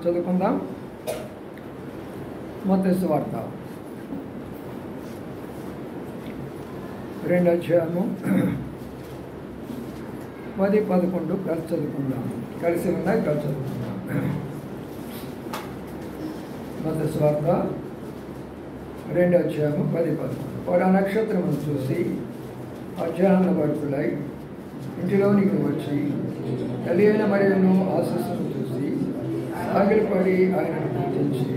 చదువుకుందాం. మత్తయి సువార్త 2వ అధ్యాయము 10, 11 కలిసి చదువుకుందాం. కలిసి ఉన్నాయి, కలిసి చదువుకుందాం. మత్తయి సువార్త 2వ అధ్యాయము 10, 11. వారు ఆ నక్షత్రమును చూసి అధ్యాహ్న భక్తులై ఇంటిలోనికి వచ్చి తల్లి అయిన మరియను ఆశీస్సును చూసి సాగిలపడి ఆయనను పూజించి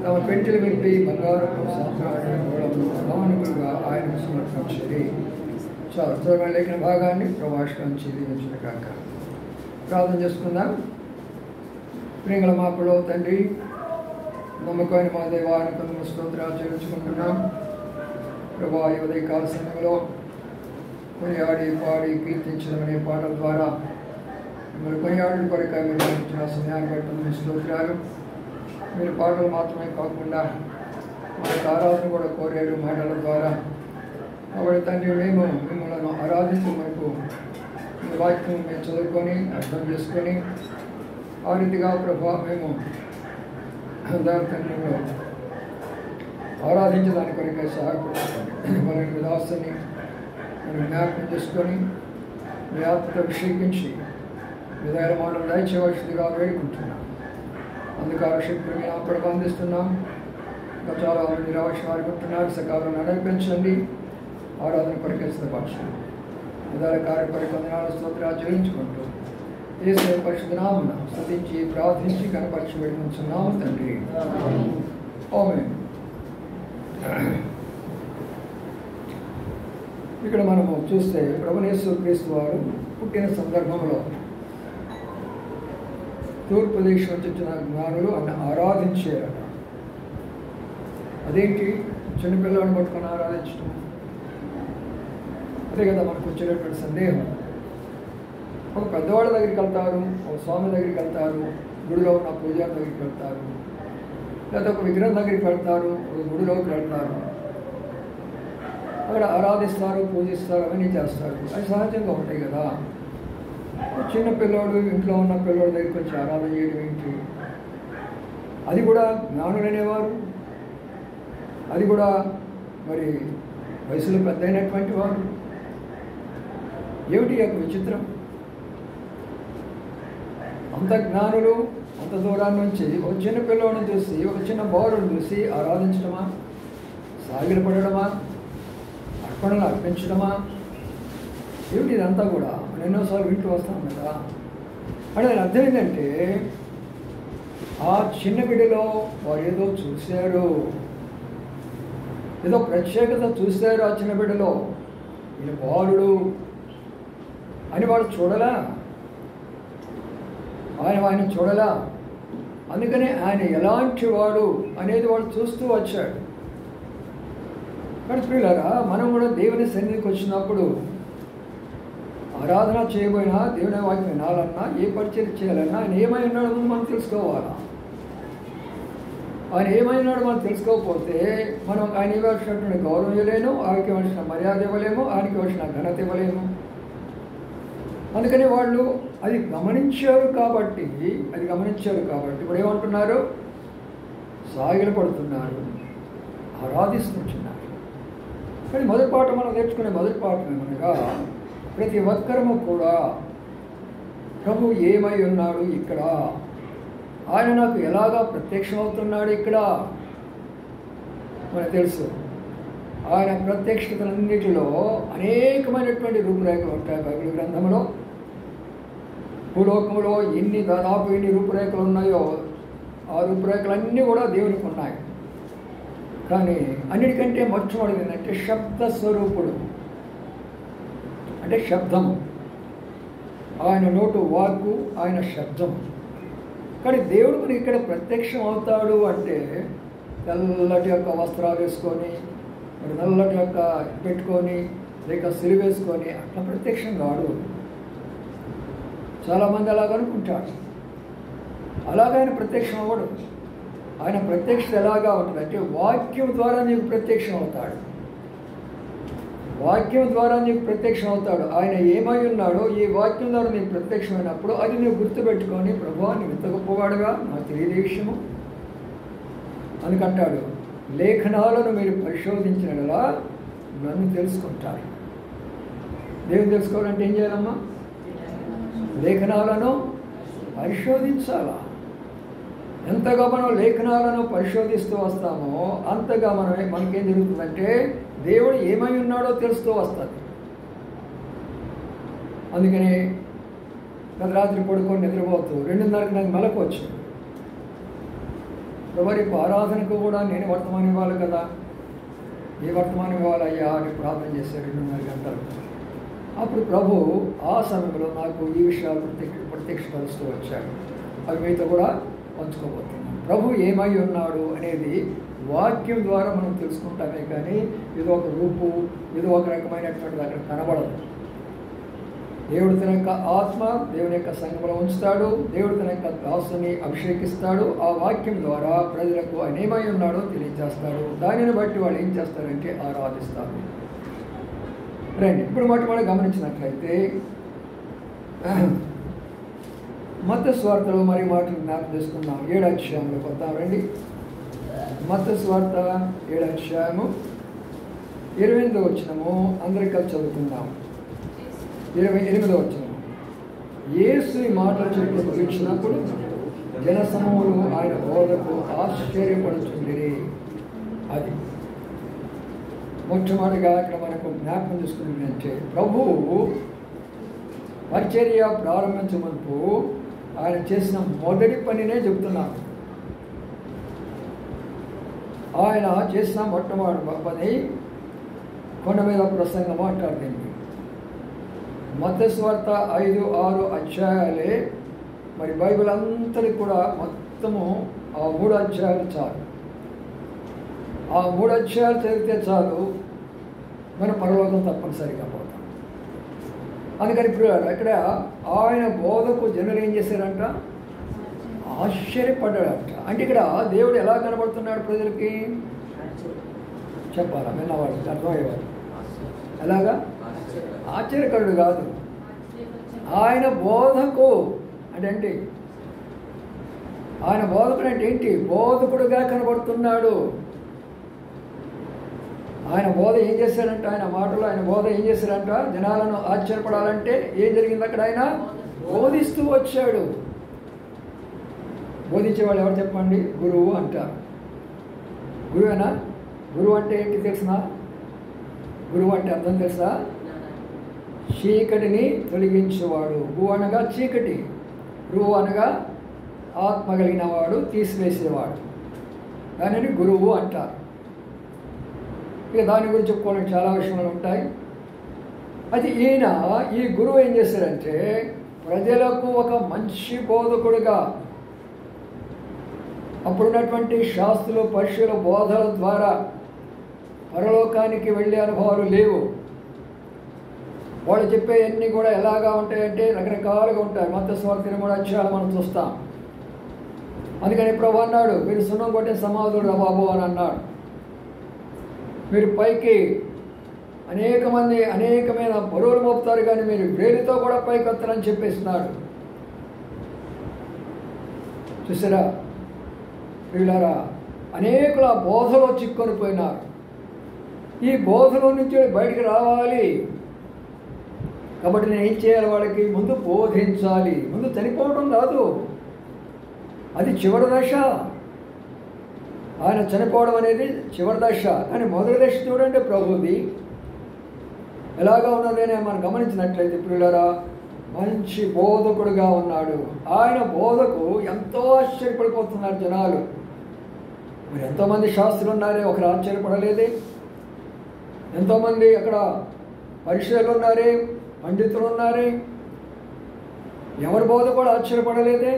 తమ పెంటలు విప్పి బంగారపు సాంప్రదాయములను కానుకలుగా ఆయనకు సమర్పించి చాలు లేఖన భాగాన్ని ప్రవాసంచి దీవించిన కాక ప్రార్థన చేసుకుందాం. ప్రియగల మాపులో తండ్రి, నమ్మకమైన మా దేవానికి కొంత స్తోత్రాలు చెల్లించుకుంటున్నాం. ప్రభా ఈ ఉదయకాల సమయంలో కొనియాడి పాడి కీర్తించడం అనే పాటల ద్వారా మిమ్మల్ని కొనియాడు కొరక మీరు ఇచ్చిన సమయాన్ని బట్టి మీ స్తోత్రాలు. మీరు పాటలు మాత్రమే కాకుండా మనకు ఆరాధన కూడా కోరాడు మాటల ద్వారా. కాబట్టి తండ్రి, మేము మిమ్మల్ని ఆరాధించే మనకు మీ వాక్యం మేము చదువుకొని అర్థం చేసుకొని ఆ రీతిగా ప్రభా మేము తండ్రిలో ఆరాధించడానికి కొరకే సహాయపడుతుంది. మన విదాసాన్ని మనం జ్ఞాపకం చేసుకొని మీ ఆత్మతో అభిషేకించి విధాల మాటలు దయచేయవలసిందిగా వేడుకుంటున్నాం. అందుకు ఆవశ్యకత మేము అప్పుడు అందిస్తున్నాం. ఇంకా చాలా మంది నిరావశ్యం అనుకుంటున్నారు. సకాలంలో నడిపించండి. ఆరాధన కొరకే సిద్ధపరచండి. విధాల కార్యపరి కొందనాలు స్తోత్రాలు చెల్లించుకుంటూ యేసు పరిశుద్ధ నామమున స్తుతించి ప్రార్థించి కనపరిచి వేడుకుంటున్నాము తండ్రి. ఆమేన్. ఇక్కడ మనము చూస్తే ప్రభువైన యేసు క్రీస్తు వారు పుట్టిన సందర్భంలో తూర్పు దేశం నుంచి వచ్చిన జ్ఞానులు ఆయన ఆరాధించారట. అదేంటి చిన్నపిల్లలను పట్టుకొని ఆరాధించడం? అదే కదా మనకు వచ్చినటువంటి సందేహం. ఒక పెద్దవాళ్ళ దగ్గరికి వెళ్తారు, ఒక స్వామి దగ్గరికి వెళ్తారు, గుడిలో ఉన్న పూజారి దగ్గరికి వెళ్తారు, లేదా ఒక విగ్రహం దగ్గరికి వెళ్తారు, ఒక గుడిలోకి వెళ్తారు, అక్కడ ఆరాధిస్తారు, పూజిస్తారు, అవన్నీ చేస్తారు. అది సహజంగా ఉంటాయి కదా. చిన్న పిల్లోడు ఇంట్లో ఉన్న పిల్లోడి దగ్గరికి వచ్చి ఆరాధన చేయడం ఏంటి? అది కూడా జ్ఞానులు అనేవారు, అది కూడా మరి వయసులో పెద్ద అయినటువంటి వారు. ఏమిటి యొక్క విచిత్రం? అంత జ్ఞానులు అంత దూరాన్ని నుంచి ఒక చిన్న పిల్లోడిని చూసి, ఒక చిన్న బాలుని చూసి ఆరాధించడమా, సాగిలపడమా, అర్పణలు అర్పించడమా? ఏమిటి ఇదంతా కూడా? మనం ఎన్నోసార్లు వింటూ వస్తాం కదా. అంటే దాని అర్థం ఏంటంటే, ఆ చిన్న బిడ్డలో వారు ఏదో చూశారు, ఏదో ప్రత్యేకత చూశారు. ఆ చిన్న బిడ్డలో ఈయన బాలుడు అని వాడు చూడలా, ఆయన చూడలా. అందుకనే ఆయన ఎలాంటి వాడు అనేది వాడు చూస్తూ వచ్చాడు. కానీ ప్రియులారా, మనం కూడా దేవుని సన్నిధికి వచ్చినప్పుడు ఆరాధన చేయబోయినా, దేవుని వాక్యం వినాలన్నా, ఏ పరిచయం చేయాలన్నా ఆయన ఏమై ఉన్నాడో ముందు మనం తెలుసుకోవాలా. ఆయన ఏమై ఉన్నాడో మనం తెలుసుకోకపోతే మనం ఆయన ఇవ్వాల్సినటువంటి గౌరవం ఇవ్వలేము, ఆయనకి ఇవ్వాల్సిన మర్యాద ఇవ్వలేము, ఆయనకి ఇవ్వాల్సిన ఘనత ఇవ్వలేము. అందుకని వాళ్ళు అది గమనించారు కాబట్టి ఇప్పుడు ఏమంటున్నారు? సాగిలు పడుతున్నారు, ఆరాధిస్తున్నారు. కానీ మొదటి పాట మనం నేర్చుకునే మొదటి పాఠం ఏమనగా, ప్రతి ఒక్కరము కూడా ప్రభు ఏమై ఉన్నాడు ఇక్కడ, ఆయన నాకు ఎలాగా ప్రత్యక్షమవుతున్నాడు ఇక్కడ మనకు తెలుసు. ఆయన ప్రత్యక్షతలన్నిటిలో అనేకమైనటువంటి రూపురేఖలు ఉంటాయి బైబిల్ గ్రంథంలో. భూలోకంలో దాదాపు ఎన్ని రూపురేఖలు ఉన్నాయో ఆ రూపురేఖలన్నీ కూడా దేవునికి ఉన్నాయి. కానీ అన్నిటికంటే మొట్టమొదటిది ఏంటంటే శబ్ద స్వరూపుడు, అంటే శబ్దం. ఆయన నోటు వాక్కు, ఆయన శబ్దం. కానీ దేవుడు మనకి ఇక్కడ ప్రత్యక్షం అవుతాడు అంటే తెల్లటి యొక్క వస్త్రాలు వేసుకొని, మరి నల్లటి యొక్క పెట్టుకొని, లేక సిలువ వేసుకొని అట్లా ప్రత్యక్షం కాడు. చాలామంది అలాగ అనుకుంటాడు. అలాగే ఆయన ప్రత్యక్షం అవ్వడు. ఆయన ప్రత్యక్షత ఎలాగా ఉంటుంది అంటే వాక్యం ద్వారా నీకు ప్రత్యక్షం అవుతాడు. వాక్యం ద్వారా నీకు ప్రత్యక్షం అవుతాడు. ఆయన ఏమై ఉన్నాడో ఈ వాక్యం ద్వారా నీకు ప్రత్యక్షమైనప్పుడు అది నువ్వు గుర్తుపెట్టుకొని, ప్రభువా నీవు ఇంత గొప్పవాడుగా నాకు తెలియని విషయము అనుకంటాడు. లేఖనాలను మీరు పరిశోధించినలా నన్ను తెలుసుకుంటారు. దేవుని తెలుసుకోవాలంటే ఏం చేయాలమ్మా? లేఖనాలను పరిశోధించాలా. ఎంతగా మనం లేఖనాలను పరిశోధిస్తూ వస్తామో అంతగా మనకేం జరుగుతుందంటే దేవుడు ఏమై ఉన్నాడో తెలుస్తూ వస్తుంది. అందుకని గత రాత్రి పడుకొని నిద్రపోతూ 2:30కి నాకు మెలకు వచ్చింది. రేపు ఆరాధనకు కూడా నేను వర్తమానం ఇవ్వాలి కదా, ఏ వర్తమానం ఇవ్వాలయ్యా అని ప్రార్థన చేశారు 2:30 గంటలు. అప్పుడు ప్రభు ఆ సమయంలో నాకు ఈ విషయాలు ప్రత్యక్షపరుస్తూ వచ్చాడు. అవి మీతో కూడా పంచుకోబోతున్నాను. ప్రభు ఏమై ఉన్నాడు అనేది వాక్యం ద్వారా మనం తెలుసుకుంటామే కానీ ఇది ఒక రూపు, ఇది ఒక రకమైనటువంటిది అక్కడ కనబడదు. దేవుడు తన యొక్క ఆత్మ దేవుని యొక్క సంఘంలో ఉంచుతాడు. దేవుడు తన యొక్క దాసుని అభిషేకిస్తాడు. ఆ వాక్యం ద్వారా ప్రజలకు ఆయన ఏమై ఉన్నాడో తెలియజేస్తాడు. దానిని బట్టి వాళ్ళు ఏం చేస్తారంటే ఆరాధిస్తారు. రండి ఇప్పుడు మనం గమనించినట్లయితే మత్తయి సువార్తలో మరి మాటలు జ్ఞాపకం చేసుకున్నాం. 7వ అధ్యాయంలో కొద్దాం రండి. మత్తయి సువార్త 7వ అధ్యాయము 28వ వచనము అందరికీ కలిసి చదువుకుందాం. 28వ వచనము. యేసు ఈ మాటలు చెప్పి ముగించినప్పుడు జనసమూహము ఆయన బోధకు ఆశ్చర్యపడుచుండిరి. అది మొట్టమొదటిగా ఇక్కడ మనకు జ్ఞాపకం చేసుకున్నది అంటే ప్రభువు పరిచర్య ప్రారంభించమునుపు ఆయన చేసిన మొదటి పనినే చెబుతున్నాను. ఆయన చేసిన మొట్టమొదటి పని కొండ మీద ప్రసంగం అంటారు దీన్ని. మత్తయి సువార్త 5, 6 అధ్యాయాలే మరి బైబిల్ అంతటి కూడా మొత్తము ఆ 3 అధ్యాయాలు చాలు. ఆ 3 అధ్యాయాలు చదివితే చాలు మనం పరలోకం తప్పనిసరిగా పోతాం. అందుకని ఇప్పుడు ఇక్కడ ఆయన బోధకు జనులు ఏం చేశారంట? ఆశ్చర్యపడ్డాడంట. అంటే ఇక్కడ దేవుడు ఎలా కనబడుతున్నాడు ప్రజలకి చెప్పాలా? విన్నవాళ్ళు అర్థమయ్యేవారు. ఎలాగా? ఆశ్చర్యకరుడు కాదు, ఆయన బోధకు అంటే ఏంటి? ఆయన బోధకుడు అంటే ఏంటి? బోధకుడుగా కనబడుతున్నాడు. ఆయన బోధ ఏం చేశాడంట? ఆయన మాటలు ఆయన బోధ ఏం చేశాడంట? జనాలను ఆశ్చర్యపడాలంటే ఏం జరిగింది అక్కడ? ఆయన బోధిస్తూ వచ్చాడు. బోధించేవాళ్ళు ఎవరు చెప్పండి? గురువు అంటారు. గురువేనా? గురువు అంటే ఏంటి తెలిసినా? గురువు అంటే అర్థం తెలుసా? చీకటిని తొలగించేవాడు. గు అనగా చీకటి, రువు అనగా ఆత్మ కలిగిన వాడు, తీసివేసేవాడు. దానిని గురువు అంటారు. ఇక దాని గురించి చెప్పుకోవడానికి చాలా విషయాలు ఉంటాయి. అది ఈయన ఈ గురువు ఏం చేశారంటే ప్రజలకు ఒక మంచి బోధకుడిగా అప్పుడున్నటువంటి శాస్త్రులు పరిశీల బోధల ద్వారా పరలోకానికి వెళ్ళే అనుభవాలు లేవు. వాళ్ళు చెప్పే అన్నీ కూడా ఎలాగా ఉంటాయంటే రకరకాలుగా ఉంటాయి. మత్తయి సువార్త 23 అధ్యాయాలు మనం చూస్తాం. అందుకని ప్రభు అన్నాడు, మీరు సున్నం కొట్టిన సమాధులు రా బాబు అని అన్నాడు. మీరు పైకి అనేకమైన బరువులు మోపుతారు, కానీ మీరు వేలితో కూడా పైకి వస్తారని చెప్పేస్తున్నాడు. చూసారా ప్రియులారా, అనేకుల బోధలో చిక్కుకొని పోయినారు. ఈ బోధలో నుంచి బయటికి రావాలి కాబట్టి నేను ఏం చేయాలి? వాళ్ళకి ముందు బోధించాలి. ముందు చనిపోవడం కాదు, అది చివరి దశ. ఆయన చనిపోవడం అనేది చివరి దశ. కానీ మొదటి దశ చూడండి ప్రభుది ఎలాగా ఉన్నది అని మనం గమనించినట్లయితే ప్రియులారా, మంచి బోధకుడుగా ఉన్నాడు. ఆయన బోధకు ఎంతో ఆశ్చర్యపడిపోతున్నారు జనాలు. మరి ఎంతోమంది శాస్త్రులు ఉన్నారే, ఒకరు ఆశ్చర్యపడలేదే? ఎంతోమంది అక్కడ పరిచయాలు ఉన్నారే, పండితులు ఉన్నారే, ఎవరి బోధ కూడా ఆశ్చర్యపడలేదే?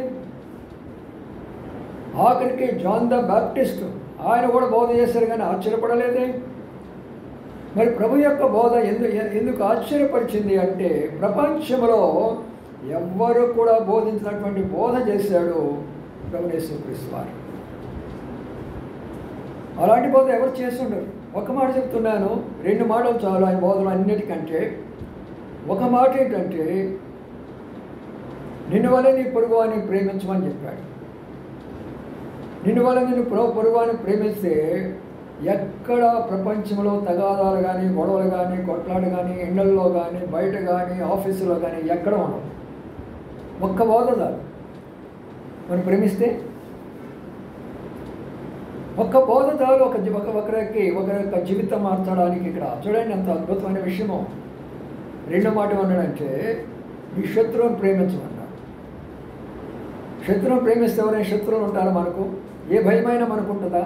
ఆఖరికి జాన్ ద బాప్టిస్ట్ ఆయన కూడా బోధ చేశారు, కానీ ఆశ్చర్యపడలేదే? మరి ప్రభు యొక్క బోధ ఎందుకు ఆశ్చర్యపరిచింది అంటే, ప్రపంచంలో ఎవ్వరు కూడా బోధించినటువంటి బోధ చేశాడు ప్రభువు యేసుక్రీస్తు వారు. అలాంటి బోధ ఎవరు చేస్తుండరు. ఒక మాట చెప్తున్నాను, 2 మాటలు చాలు ఆయన బోధలు అన్నిటికంటే. ఒక మాట ఏంటంటే, నిన్ను వల్ల నీ పొరుగువాన్ని ప్రేమించమని చెప్పాడు. నిన్ను వల్ల నిన్ను పొరుగువాన్ని ప్రేమిస్తే ఎక్కడ ప్రపంచంలో తగాదాలు కానీ, గొడవలు కానీ, కొట్లాడు కానీ, ఇండ్లల్లో కానీ, బయట కానీ, ఆఫీసులో కానీ ఎక్కడ ఉండవు. ఒక్క బోధ చాలు మనం ప్రేమిస్తే. ఒక్క బోధ చాలు ఒకరి యొక్క జీవితం మార్చడానికి. ఇక్కడ చూడండి ఎంత అద్భుతమైన విషయమో. 2 మాట ఏమన్నాడంటే, నీ శత్రువుని ప్రేమించమన్నాడు. శత్రువుని ప్రేమిస్తే ఎవరైనా శత్రువులు ఉంటారా మనకు? ఏ భయమైనా మనకు ఉంటుందా?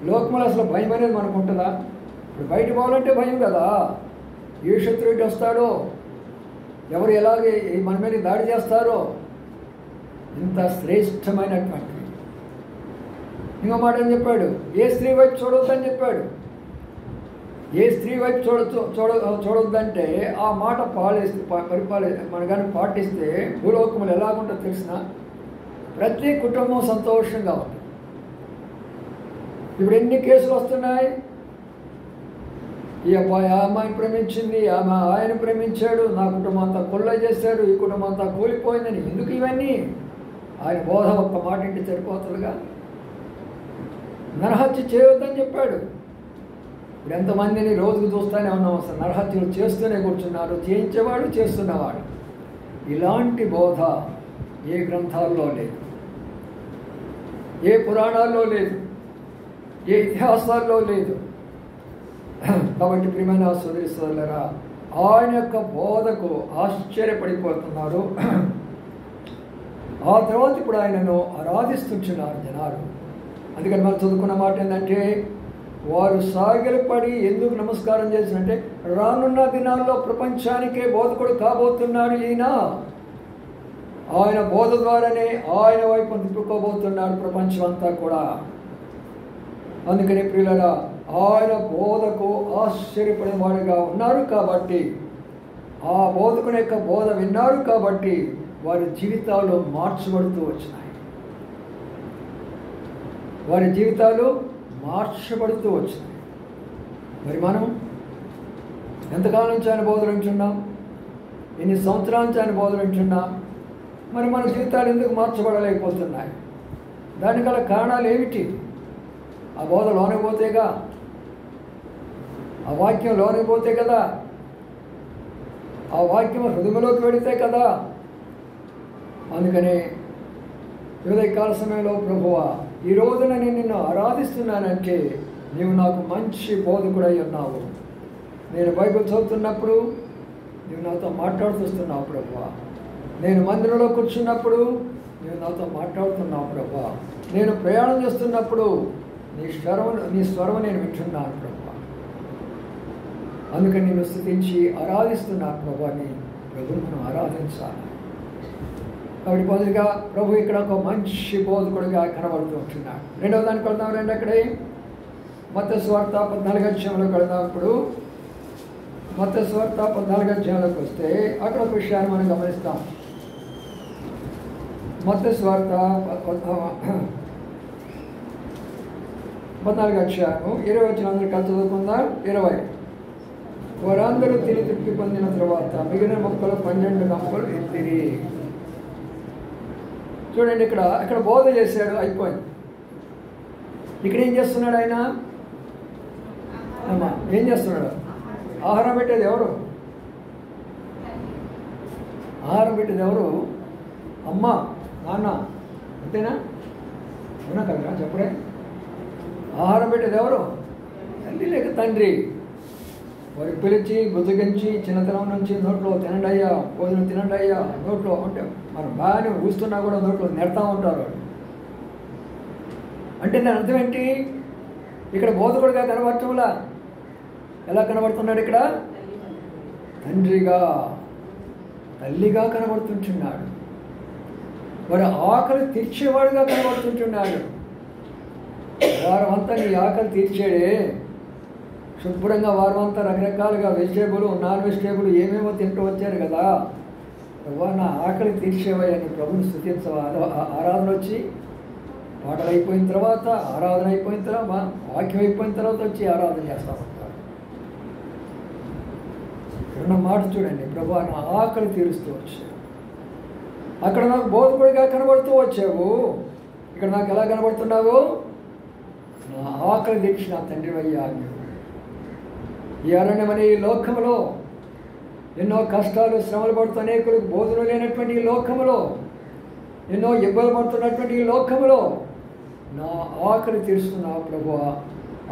లోకంలో అసలు భయం అనేది మనకు ఉంటుందా? ఇప్పుడు బయట పోవాలంటే భయం కదా. ఏ శత్రువు వస్తాడో, ఎవరు ఎలాగే మన మీద దాడి చేస్తారో. ఇంత శ్రేష్టమైనటువంటి ఇంకో మాట అని చెప్పాడు, ఏ స్త్రీ వైపు చూడొద్దని చెప్పాడు. ఏ స్త్రీ వైపు చూడొద్దంటే ఆ మాట మన కానీ పాటిస్తే భూలోకములు ఎలాగుంటుందో తెలిసిన ప్రతి కుటుంబం సంతోషంగా ఉంటుంది. ఇప్పుడు ఎన్ని కేసులు వస్తున్నాయి? ఈ అబ్బాయి ఆ అమ్మాయిని ప్రేమించింది, ఆమె ఆయన ప్రేమించాడు, నా కుటుంబం అంతా కొల్ల చేశాడు, ఈ కుటుంబం అంతా కూలిపోయిందని. ఎందుకు ఇవన్నీ? ఆయన బోధ ఒక్క మాట ఇంటి సరిపోతుందిగా. నరహత్య చేయొద్దని చెప్పాడు. ఇప్పుడు ఎంతమందిని రోజుకు చూస్తూనే ఉన్నాం, అసలు నరహత్యలు చేస్తూనే కూర్చున్నారు, చేయించేవాడు, చేస్తున్నవాడు. ఇలాంటి బోధ ఏ గ్రంథాల్లో లేదు, ఏ పురాణాల్లో లేదు, ఏ ఇతిహాసాల్లో లేదు. కాబట్టి ప్రియమైన సోదరి సోదరులారా, ఆయన యొక్క బోధకు ఆశ్చర్యపడిపోతున్నారు. ఆ తర్వాత ఇప్పుడు ఆయనను ఆరాధిస్తుంటున్నారు జనాలు. అందుకని మనం చదువుకున్న మాట ఏంటంటే, వారు సాగిలపడి ఎందుకు నమస్కారం చేసినంటే, రానున్న దినాల్లో ప్రపంచానికే బోధకుడు కాబోతున్నాడు ఈయన. ఆయన బోధ ద్వారానే ఆయన వైపు తిప్పుకోబోతున్నాడు ప్రపంచం అంతా కూడా. అందుకని ప్రియులారా, ఆయన బోధకు ఆశ్చర్యపడిన వాడిగా ఉన్నారు కాబట్టి, ఆ బోధకుని యొక్క బోధ విన్నారు కాబట్టి వారి జీవితాలు మార్చబడుతూ వచ్చినాయి. వారి జీవితాలు మార్చబడుతూ వచ్చినాయి. మరి మనం ఎంతకాలం నుంచి ఆయన బోధలు వింటున్నాం? ఎన్ని సంవత్సరాల నుంచి ఆయన బోధలు వింటున్నాం? మరి మన జీవితాలు ఎందుకు మార్చబడలేకపోతున్నాయి? దానికి గల కారణాలు ఏమిటి? ఆ బోధ లోనైపోతేగా, ఆ వాక్యం లోనైపోతే కదా, ఆ వాక్యం హృదయంలోకి వెళితే కదా. అందుకనే ఉదయకాల సమయంలో ప్రభువా, ఈ రోజున నేను నిన్ను ఆరాధిస్తున్నానంటే నీవు నాకు మంచి బోధకుడై ఉన్నావు. నేను బైబిల్ చదువుతున్నప్పుడు నీవు నాతో మాట్లాడుతున్నావు ప్రభువా. నేను మందిరంలో కూర్చున్నప్పుడు నీవు నాతో మాట్లాడుతున్నావు ప్రభువా. నేను ప్రయాణం చేస్తున్నప్పుడు నీ స్వరం నేను వింటున్నాను ప్రభువా. అందుకని నేను స్తుతించి ఆరాధిస్తున్నాను ప్రభువాని. ప్రభుని మనం ఆరాధించాలి. కాబట్టి మొదటిగా ప్రభు ఇక్కడ ఒక మంచి బోధకుడిగా కనబడుతూ ఉంటున్నాడు. రెండవ దానికి వెళ్దాం రండి. అక్కడే మత్తయి సువార్త 14వ అధ్యాయంలోకి వెళినప్పుడు మత్తయి సువార్త 14వ అధ్యాయంలోకి వస్తే అక్కడ ఒక విషయాన్ని మనం గమనిస్తాం. మత్తయి సువార్త 14వ అధ్యాయము 20 వచనాలు కలిసి చదువుకుందాం. 20 వారందరూ తిని తృప్తి పొందిన తర్వాత మిగిలిన మొక్కలు 12 గంపలు ఎత్తిరి. చూడండి, ఇక్కడ బోధ చేశాడు, అయిపోయింది. ఇక్కడ ఏం చేస్తున్నాడు ఆయన? అమ్మా ఏం చేస్తున్నాడు? ఆహారం పెట్టేది ఎవరు? ఆహారం పెట్టేది ఎవరు? అమ్మ, నాన్న, అంతేనా? అవునా కదా? చెప్పడే. ఆహారం పెట్టేది ఎవరు? తల్లి లేక తండ్రి. వారికి పిలిచి బుజ్జగించి చిన్నతనం నుంచి నోట్లో తినండి అయ్యా, భోజనం తినండి అయ్యా, నోట్లో అంటే మనం బాగానే ఊస్తున్నా కూడా నోట్లో నెడతా ఉంటారు. అంటే దాని అర్థం ఏంటి? ఇక్కడ బోధకుడుగా కనబడటంలా ఎలా కనబడుతున్నాడు? ఇక్కడ తండ్రిగా, తల్లిగా కనబడుతుంటున్నాడు. మరి ఆకలి తీర్చేవాడుగా కనబడుతుంటున్నాడు. వారమంతా నీ ఆకలి తీర్చాడే, శుభ్రంగా వారమంతా రకరకాలుగా వెజిటేబుల్, నాన్ వెజిటేబుల్ ఏమేమో తింటూ వచ్చారు కదా. నా ఆకలి తీర్చేవయ్యని ప్రభుని స్తుతించవా? ఆరాధన వచ్చి పాటలు అయిపోయిన తర్వాత, ఆరాధన అయిపోయిన తర్వాత, వాక్యం అయిపోయిన తర్వాత వచ్చి ఆరాధన చేస్తూ ఉంటారు. ఇక్కడున్న మాట చూడండి, ప్రభు నా ఆకలి తీరుస్తూ వచ్చావు. అక్కడ నాకు బోధకుడిగా కనబడుతూ వచ్చావు, ఇక్కడ నాకు ఎలా కనబడుతున్నావు? నా ఆకలి తీర్చి నా తండ్రి అయ్యా. ఈ అరణ్యమనే ఈ లోకములో ఎన్నో కష్టాలు శ్రమలు పడుతూ అనేకులకు బోధన లేనటువంటి ఈ లోకములో, ఎన్నో ఇబ్బందులు పడుతున్నటువంటి ఈ లోకములో నా ఆకలి తీరుస్తున్నావు ప్రభువా,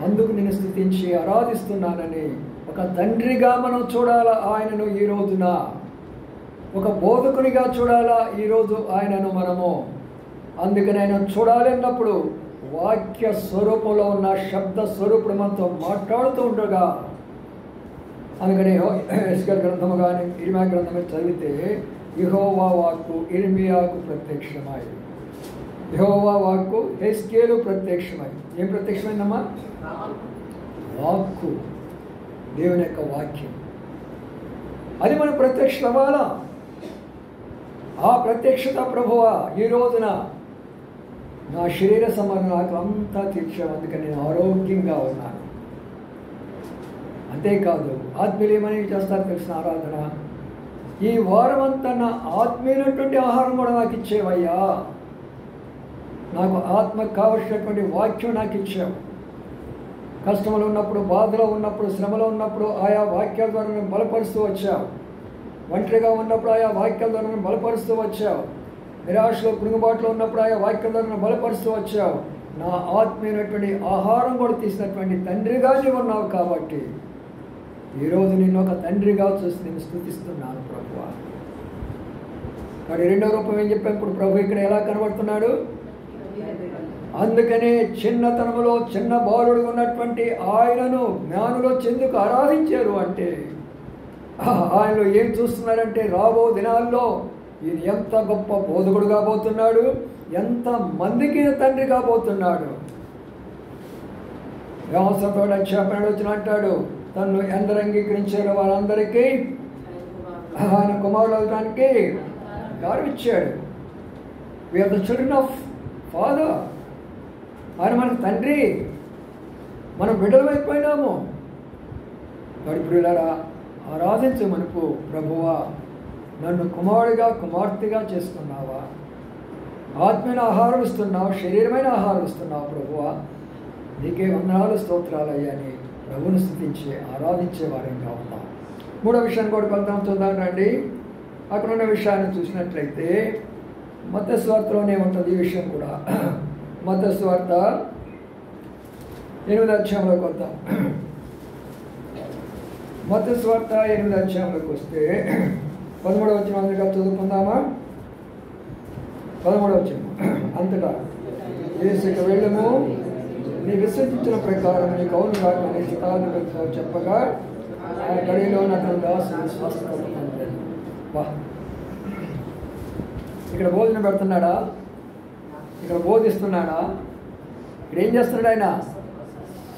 అందుకు నేను స్తుతించి ఆరాధిస్తున్నానని ఒక తండ్రిగా మనం చూడాలా ఆయనను. ఈ రోజున ఒక బోధకునిగా చూడాలా ఈరోజు ఆయనను మనము. అందుకని ఆయన చూడాలన్నప్పుడు వాక్య స్వరూపంలో ఉన్న శబ్ద స్వరూపుడు మనతో మాట్లాడుతూ ఉండగా, అందుకని ఎస్కేల్ గ్రంథము కానీ ఇర్మియా గ్రంథము చదివితే యెహోవా వాక్కు ఇర్మియాకు ప్రత్యక్షమై, యెహోవా వాక్కు ఎస్కేలు ప్రత్యక్షమై. ఏం ప్రత్యక్షమైందమ్మా? వాక్కు, దేవుని యొక్క వాక్యం. అది మనం ప్రత్యక్షం అవ్వాలా. ఆ ప్రత్యక్షత ప్రభువా ఈ రోజున నా శరీర సంబంధం నాకు అంతా తీర్చావు, అందుకని నేను ఆరోగ్యంగా ఉన్నాను. అంతేకాదు ఆత్మీయులు ఏమని చేస్తారు తెలిసిన ఆరాధన, ఈ వారం అంతా నా ఆత్మీయులైనటువంటి ఆహారం కూడా నాకు ఇచ్చేవయ్యా, నాకు ఆత్మకు కావలసినటువంటి వాక్యం నాకు ఇచ్చావు. కష్టంలో ఉన్నప్పుడు, బాధలో ఉన్నప్పుడు, శ్రమలో ఉన్నప్పుడు ఆయా వాక్యాల ద్వారా నేను బలపరుస్తూ వచ్చావు. ఒంటరిగా ఉన్నప్పుడు ఆయా వాక్యాల ద్వారా నేను బలపరుస్తూ వచ్చావు. నిరాశలో, కృంగుబాటులో ఉన్నప్పుడు ఆయా వాక్యాల ద్వారా నేను బలపరుస్తూ వచ్చావు. నా ఆత్మీయమైనటువంటి ఆహారం కూడా తీసినటువంటి తండ్రిగా నీవు ఉన్నావు. కాబట్టి ఈరోజు నిన్ను ఒక తండ్రిగా చూసి నేను స్తుతిస్తున్నాను ప్రభువా. మరి రెండో రూపం ఏం చెప్పాను? ఇప్పుడు ప్రభు ఇక్కడ ఎలా కనబడుతున్నాడు? అందుకనే చిన్నతనములో చిన్న బాలుడు ఉన్నటువంటి ఆయనను జ్ఞానులో చెందుకు ఆరాధించారు. అంటే ఆయనలో ఏం చూస్తున్నారంటే రాబో దినాల్లో ఈయన ఎంత గొప్ప బోధకుడు కాబోతున్నాడు, ఎంత మందికి తండ్రి కాబోతున్నాడు. వ్యవస్థతో చెప్పినాడు వచ్చిన అంటాడు, తను ఎందరు అంగీకరించారో వారందరికీ ఆయన కుమారుడు అవడానికి గౌరవించాడు. We are the children of father. ఆయన మనకు తండ్రి, మనం బిడ్డలు అయిపోయినాము. గడిపిల్లారా ఆరాధించే మనకు ప్రభువా, నన్ను కుమారుడిగా కుమార్తెగా చేసుకున్నావా, ఆత్మీయ ఆహారం ఇస్తున్నావు, శరీరమైన ఆహారం ఇస్తున్నావు ప్రభువా, నీకే వందనాలు స్తోత్రాలయ్యా అని ప్రభుని స్తుతించి ఆరాధించే వారంగా ఉన్నాం. మూడో విషయాన్ని కూడా వెళ్తాం, చూద్దాం రండి. అక్కడ ఉన్న విషయాన్ని చూసినట్లయితే మత్తయి సువార్తలోనే ఉంటుంది ఈ విషయం కూడా. మత్తయి సువార్త 8వ అధ్యాయంలోకి వద్దాం. మత్తయి సువార్త 8వ అధ్యాయంలోకి వస్తే 13వ వచనం చదువుకుందామా? 13వ వచనం, అంతటా యేసుకు వెళ్ళము, నీ విశ్వసించిన ప్రకారం నీకు అవును కాకని శతాధిపతితో చెప్పగా ఆ గడిలో అతను దాసుని స్వస్థత పొందాడు. వా, ఇక్కడ భోజనం పెడుతున్నాడా? ఇక్కడ బోధిస్తున్నాడా? ఇక్కడ ఏం చేస్తున్నాడు ఆయన?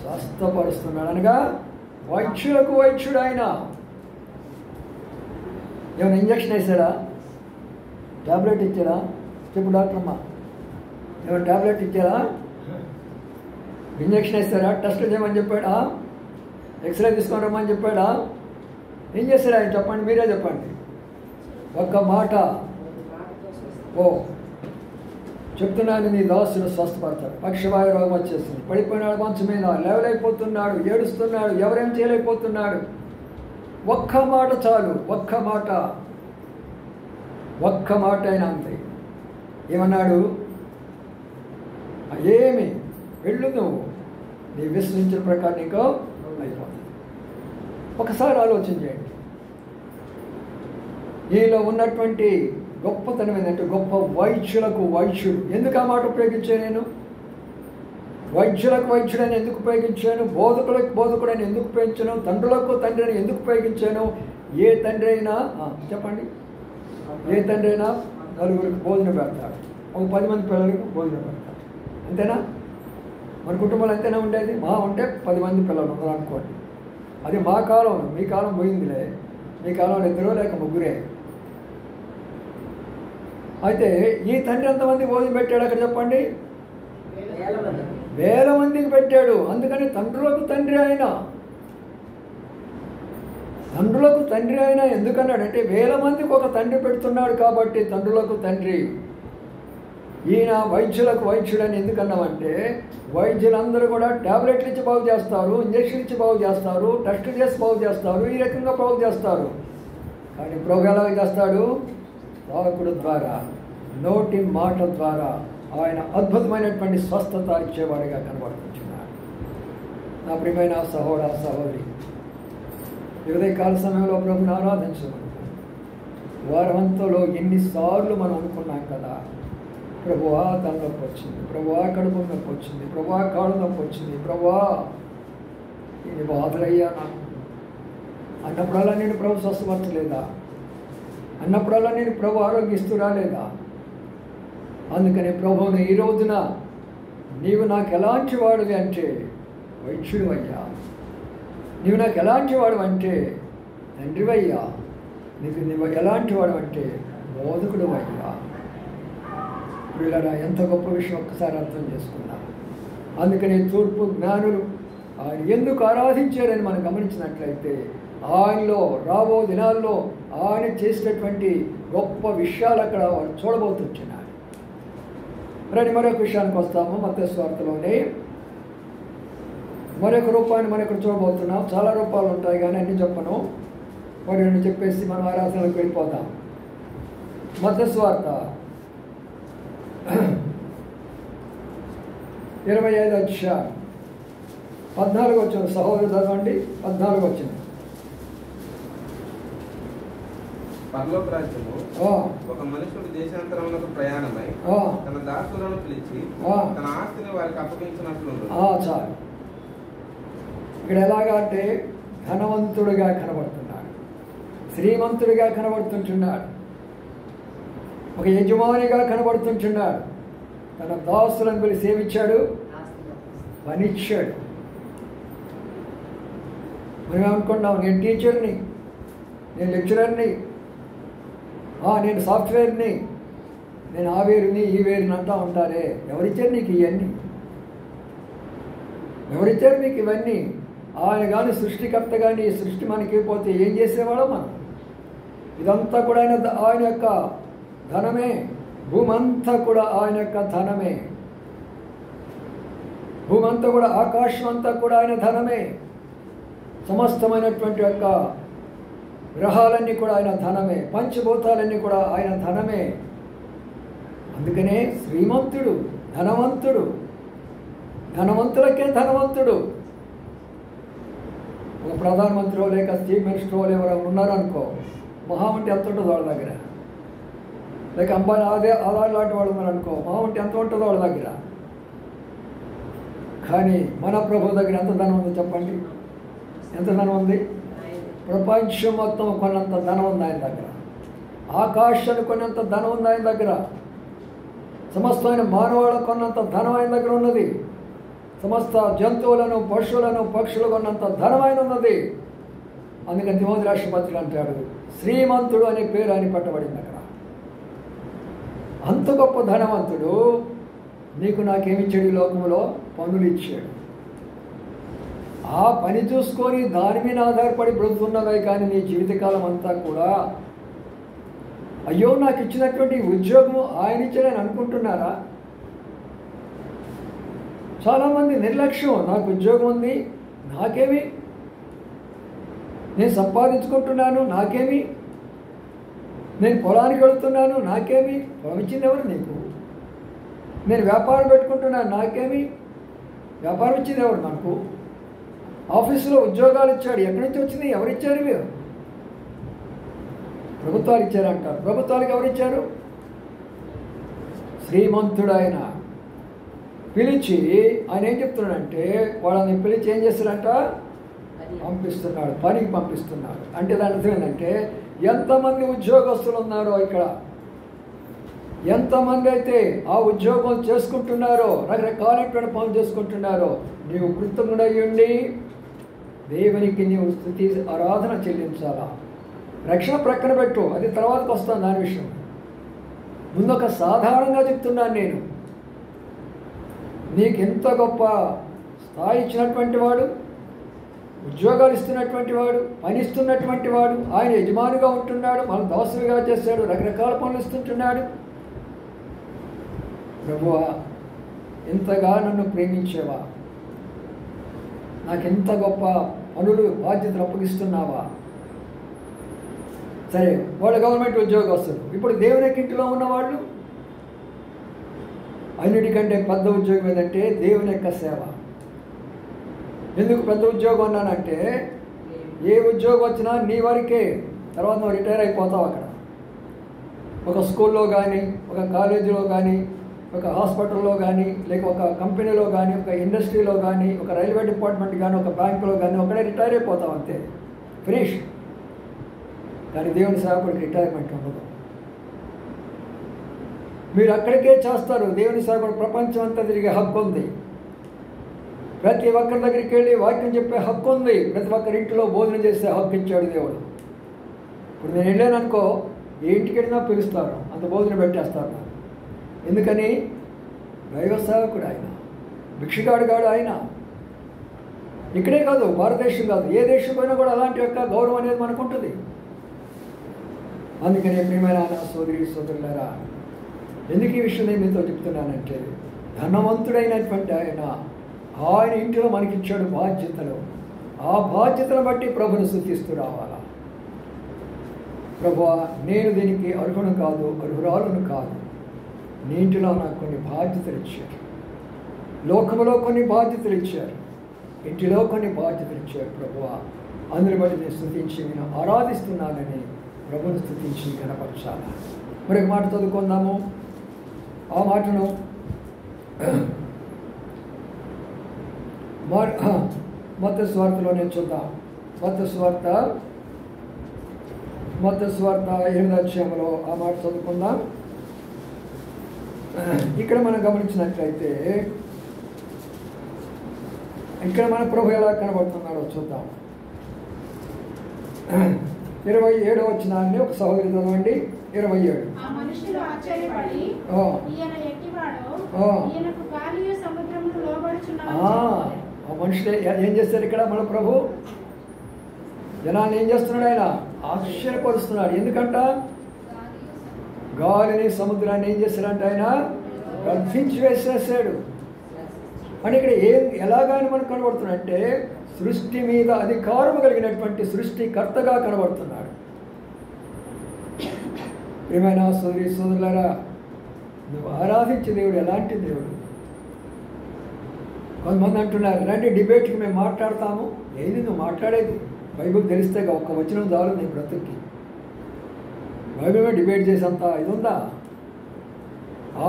స్వస్థపరుస్తున్నాడు అనగా వైద్యులకు వైద్యుడు ఆయన. ఏమైనా ఇంజక్షన్ వేసాడా? ట్యాబ్లెట్ ఇచ్చారా? చెప్పు డాక్టర్ అమ్మా, ఏమైనా ట్యాబ్లెట్ ఇచ్చారా? ఇంజక్షన్ వేస్తారా? టెస్ట్ చేయమని చెప్పాడా? ఎక్స్రే తీసుకొని రమ్మని చెప్పాడా? ఏం చేశాడు ఆయన? చెప్పండి, మీరే చెప్పండి. ఒక్క మాట, ఓ చెప్తున్నాను, నీ దాసును స్వస్థపడతాడు. పక్షవాయు రోగం వచ్చేస్తుంది, పడిపోయినాడు మంచం మీద, లేవలైపోతున్నాడు, ఏడుస్తున్నాడు, ఎవరేం చేయలేకపోతున్నాడు. ఒక్క మాట చాలు, ఒక్క మాట అయినా అంతే. ఏమన్నాడు? ఏమి వెళ్ళు, నువ్వు నీ విశ్వసించిన ప్రకారం నీకు అయిపోతుంది. ఒకసారి ఆలోచన చేయండి. ఈలో ఉన్నటువంటి గొప్పతనం ఏంటంటే గొప్ప వైద్యులకు వైద్యుడు. ఎందుకు ఆ మాట ఉపయోగించాను నేను? వైద్యులకు వైద్యుడని ఎందుకు ఉపయోగించాను? బోధకులకు బోధకుడని ఎందుకు ఉపయోగించాను? తండ్రులకు తండ్రి అని ఎందుకు ఉపయోగించాను? ఏ తండ్రి అయినా చెప్పండి, ఏ తండ్రి అయినా నలుగురికి భోజనం పెడతాడు, ఒక 10 మంది పిల్లలకు భోజనం పెడతాడు, అంతేనా? మన కుటుంబాలు అంతేనా ఉండేది? మా ఉంటే 10 మంది పిల్లలు ఉన్నారు అనుకోండి. అది మా కాలం. మీ కాలం పోయిందిలే. మీ కాలంలో 2 లేక 3. అయితే ఈ తండ్రి ఎంతమంది భోజనం పెట్టాడు అక్కడ చెప్పండి? 1000 మందికి పెట్టాడు. అందుకని తండ్రులకు తండ్రి ఆయన. తండ్రులకు తండ్రి ఆయన ఎందుకన్నాడంటే 1000 మందికి ఒక తండ్రి పెడుతున్నాడు కాబట్టి తండ్రులకు తండ్రి. ఈయన వైద్యులకు వైద్యుడని ఎందుకన్నామంటే వైద్యులందరూ కూడా ట్యాబ్లెట్లు ఇచ్చి బాగు చేస్తారు, ఇంజక్షన్ ఇచ్చి బాగు చేస్తారు, టెస్ట్ చేసి బాగు చేస్తారు, ఈ రకంగా బాగు చేస్తారు. కానీ ప్రభు ఎలా చేస్తాడు? వాకుడు ద్వారా, నోటి మాట ద్వారా ఆయన అద్భుతమైనటువంటి స్వస్థత ఇచ్చేవాడిగా కనబడుతున్నాడు. నా ప్రియమైన సహోదర సహోదరి, ఉదయకాల సమయంలో ప్రభుని ఆరాధించమని వారంతలో ఎన్నిసార్లు మనం అనుకున్నాం కదా, ప్రభువా తలనొప్పి వచ్చింది, ప్రభువా కడుపు నొప్పి వచ్చింది, ప్రభువా కాళ్ళు నొప్పి వచ్చింది, ప్రభువా ఇది బాధలయ్యా నాకు అన్నప్పుడల్లా నేను ప్రభు స్వస్థపరచలేదా? అన్నప్పుడల్లా నేను ప్రభు ఆరోగ్యస్తురా లేదా? అందుకని ప్రభువుని ఈ రోజున నీవు నాకు ఎలాంటి వాడివి అంటే వైద్యుడు అయ్యా, నీవు నాకు ఎలాంటి వాడు అంటే తండ్రివయ్యా, నువ్వు ఎలాంటి వాడు అంటే బోధకుడు అయ్యా. వీళ్ళ ఎంత గొప్ప విషయం ఒక్కసారి అర్థం చేసుకున్నా. అందుకని తూర్పు జ్ఞానులు ఆయన ఎందుకు ఆరాధించారని మనం గమనించినట్లయితే ఆయనలో రాబో దినాల్లో ఆయన చేసినటువంటి గొప్ప విషయాలు అక్కడ వాళ్ళు చూడబోతున్నాడు. రండి మరొక విషయానికి వస్తాము. మత్తయి సువార్తలోనే మరొక రూపాన్ని మనం ఇక్కడ చూడబోతున్నాం. చాలా రూపాలు ఉంటాయి కానీ అన్నీ చెప్పను, మరి రెండు చెప్పేసి మనం ఆరాధనలకు వెళ్ళిపోతాం. మత్తయి సువార్త 25వ అధ్యాయం 14 వచ్చింది. సహోదరు చదవండి. 14 వచ్చింది. పరలోక రాజ్యము ఒక మనుషుడు దేశాంతరమునకు ప్రయాణమై తన దాసులను పిలిచి తన ఆస్తిని వారికి అప్పగించినట్లు. చాలు. ఇక్కడ ఎలాగా అంటే ధనవంతుడిగా కనబడుతున్నాడు, శ్రీమంతుడిగా కనబడుతుంటున్నాడు, ఒక యజమానిగా కనబడుతుంటున్నాడు. తన దాసులను పిలిచి సేవించాడు, పనిచ్చాడు. మనం ఏమనుకున్నాం? నేను టీచర్ని, నేను లెక్చరర్ని, నేను సాఫ్ట్వేర్ని, నేను ఆ వేరుని ఈ వేరుని అంటూ ఉంటారే. ఎవరిచ్చారు నీకు ఇవన్నీ? ఎవరిచ్చారు మీకు ఇవన్నీ? ఆయన కానీ సృష్టికర్త కానీ ఈ సృష్టి మనకి పోతే ఏం చేసేవాడో మనం? ఇదంతా కూడా ఆయన యొక్క ధనమే. భూమి అంతా కూడా ఆయన యొక్క ధనమే. భూమి అంతా కూడా, ఆకాశం అంతా కూడా ఆయన ధనమే. సమస్తమైనటువంటి యొక్క గ్రహాలన్నీ కూడా ఆయన ధనమే. పంచభూతాలన్నీ కూడా ఆయన ధనమే. అందుకనే శ్రీమంతుడు, ధనవంతుడు, ధనవంతులకే ధనవంతుడు. ఒక ప్రధానమంత్రి లేక చీఫ్ మినిస్టర్ ఎవరైనా ఉన్నారనుకో, మహా ఉంటే ఎంత ఉంటుందో వాళ్ళ దగ్గర. లేక అంబానీ ఆధార్ లాంటి వాళ్ళు ఉన్నారనుకో, మహా ఉంటే ఎంత ఉంటుందో వాళ్ళ దగ్గర. కానీ మన ప్రభు దగ్గర ఎంత ధనం ఉందో చెప్పండి? ఎంత ధనం ఉంది? ప్రపంచం మొత్తం కొన్నంత ధనం ఉంది ఆయన దగ్గర. ఆకాశాన్ని కొన్నంత ధనం ఉంది ఆయన దగ్గర. సమస్తమైన మానవాళం కొన్నంత ధనం ఆయన దగ్గర ఉన్నది. సమస్త జంతువులను, పశువులను, పక్షులు కొన్నంత ధనమైన ఉన్నది. అందుకని తిమోతి రాష్ట్ర పత్రిక అంటాడు, శ్రీమంతుడు అనే పేరు ఆయన పట్టబడింది అక్కడ. అంత గొప్ప ధనవంతుడు నీకు నాకేమిచ్చాడు? ఈ లోకంలో పనులు ఇచ్చాడు. ఆ పని చూసుకొని దాని మీద ఆధారపడి బ్రతుకున్నవే కానీ నీ జీవితకాలం అంతా కూడా అయ్యో నాకు ఇచ్చినటువంటి ఉద్యోగం ఆయన ఇచ్చాడని అనుకుంటున్నారా? చాలామంది నిర్లక్ష్యం. నాకు ఉద్యోగం ఉంది, నాకేమి, నేను సంపాదించుకుంటున్నాను, నాకేమి, నేను పొలానికి వెళుతున్నాను, నాకేమి, పొలం ఇచ్చింది ఎవరు నీకు? నేను వ్యాపారం పెట్టుకుంటున్నాను, నాకేమి, వ్యాపారం ఇచ్చింది ఎవరు మనకు? ఆఫీసులో ఉద్యోగాలు ఇచ్చాడు, ఎక్కడి నుంచి వచ్చింది? ఎవరిచ్చారు? మీరు ప్రభుత్వాలు ఇచ్చారంటారు. ప్రభుత్వాలకు ఎవరిచ్చారు? శ్రీమంతుడు ఆయన పిలిచి ఆయన ఏం చెప్తున్నాడంటే వాళ్ళని పిలిచి ఏం చేస్తాడంట? పంపిస్తున్నాడు, పనికి పంపిస్తున్నాడు. అంటే దాని అర్థం ఏంటంటే ఎంతమంది ఉద్యోగస్తులు ఉన్నారో ఇక్కడ, ఎంతమంది అయితే ఆ ఉద్యోగం చేసుకుంటున్నారో, రకరకాలైన పనులు చేసుకుంటున్నారో, నీవు కృతజ్ఞుడై ఉండి దేవునికి నీవు స్తుతి ఆరాధన చెల్లించాలా. రక్షణ ప్రక్కన పెట్టు, అది తర్వాతకు వస్తాను దాని విషయం. ముందు ఒక సాధారణంగా చెప్తున్నాను నేను, నీకు ఎంత గొప్ప స్థాయి ఇచ్చినటువంటి వాడు, ఉద్యోగాలు ఇస్తున్నటువంటి వాడు, పని ఇస్తున్నటువంటి వాడు, ఆయన యజమానిగా ఉంటున్నాడు, మనం దాసులుగా చేశాడు, రకరకాల పనులు ఇస్తుంటున్నాడు. ప్రభువా ఇంతగా నన్ను ప్రేమించేవా, నాకెంత గొప్ప పనులు బాధ్యతలు అప్పగిస్తున్నావా? సరే, వాళ్ళు గవర్నమెంట్ ఉద్యోగస్తులు. ఇప్పుడు దేవుని ఇంటిలో ఉన్నవాళ్ళు అన్నిటికంటే పెద్ద ఉద్యోగం ఏదంటే దేవుని యొక్క సేవ. ఎందుకు పెద్ద ఉద్యోగం అన్నానంటే ఏ ఉద్యోగం వచ్చినా నీ వరకే, తర్వాత నువ్వు రిటైర్ అయిపోతావు. అక్కడ ఒక స్కూల్లో కానీ, ఒక కాలేజీలో కానీ, ఒక హాస్పిటల్లో కానీ, లేక ఒక కంపెనీలో కానీ, ఒక ఇండస్ట్రీలో కానీ, ఒక రైల్వే డిపార్ట్మెంట్ కానీ, ఒక బ్యాంకులో కానీ ఒకడే రిటైర్ అయిపోతావు, అంతే, ఫినిష్. కానీ దేవుని సేవకుడికి రిటైర్మెంట్ ఉండదు. మీరు అక్కడికే చేస్తారు. దేవుని సేవకుడు ప్రపంచం అంతా తిరిగే హక్కు ఉంది. ప్రతి ఒక్కరి దగ్గరికి వెళ్ళి వాక్యం చెప్పే హక్కు ఉంది. ప్రతి ఒక్కరి ఇంటిలో భోజనం చేసే హక్కు ఇచ్చాడు దేవుడు. ఇప్పుడు నేను వెళ్ళాను అనుకో, ఏ ఇంటికి వెళ్ళినా పిలుస్తారు, అంత భోజనం పెట్టేస్తారు. ఎందుకని? దైవ సేవకుడు ఆయన, భిక్షగాడు కాడు ఆయన. ఇక్కడే కాదు, భారతదేశం కాదు, ఏ దేశం పోయినా కూడా అలాంటి యొక్క గౌరవం అనేది మనకు ఉంటుంది. అందుకని ప్రియమైన సోదరి సోదరులారా, ఎందుకు ఈ విషయం నేను మీతో చెప్తున్నానంటే, ధనవంతుడైనటువంటి ఆయన ఇంటిలో మనకిచ్చాడు బాధ్యతలు. ఆ బాధ్యతను బట్టి ప్రభుని స్తుతిస్తూ రావాలా. ప్రభువా నేను దీనికి అర్హును కాదు, అర్హురాలను కాదు, నీ ఇంటిలో నాకు కొన్ని బాధ్యతలు ఇచ్చారు, లోకంలో కొన్ని బాధ్యతలు ఇచ్చారు, ఇంటిలో కొన్ని బాధ్యతలు ఇచ్చారు. ప్రభువా అందుని బట్టి నేను స్తుతించి నేను ఆరాధిస్తున్నానని ప్రభుని స్తుతించి కనపరచాలి. మరి ఒక మాట చదువుకుందాము. ఆ మాటను మత్తయి సువార్తలోనే చూద్దాం. మత్తయి సువార్త 8వ అధ్యాయంలో ఆ మాట చదువుకుందాం. ఇక్కడ మనం గమనించినట్లయితే ఇక్కడ మన ప్రభు ఎలా కనబడుతున్నాడో చూద్దాం. 27వ వచనాన్ని ఒక సహోదరి చదవండి. 27. ఆ మనుషులు ఆశ్చర్యపడి ఈయన ఎట్టివాడో, ఈయనకు గాలియు సముద్రమును లోబడుచున్నాడు. ఆ మనుషులు ఏం చేస్తారు ఇక్కడ? మన ప్రభు జనాన్ని ఏం చేస్తున్నాడు? ఆయన ఆశ్చర్యపరుస్తున్నాడు. ఎందుకంట? గాలిని సముద్రాన్ని ఏం చేస్తాడంట? ఆయన గర్భించి వేసేసాడు. అని ఇక్కడ ఎలాగని మనకు కనబడుతున్నాడంటే సృష్టి మీద అధికారం కలిగినటువంటి సృష్టికర్తగా కనబడుతున్నాడు. ఏమైనా సోదరి సోదరులారా, నువ్వు ఆరాధించే దేవుడు ఎలాంటి దేవుడు? కొంతమంది అంటున్నారు, రండి డిబేట్కి మేము మాట్లాడతాము. ఏది నువ్వు మాట్లాడేది? బైబిల్ తెలిస్తే ఒక్క వచనం చాలు నీ బ్రతుక్కి. బైబిల్ డిబేట్ చేసేంత ఇది ఉందా?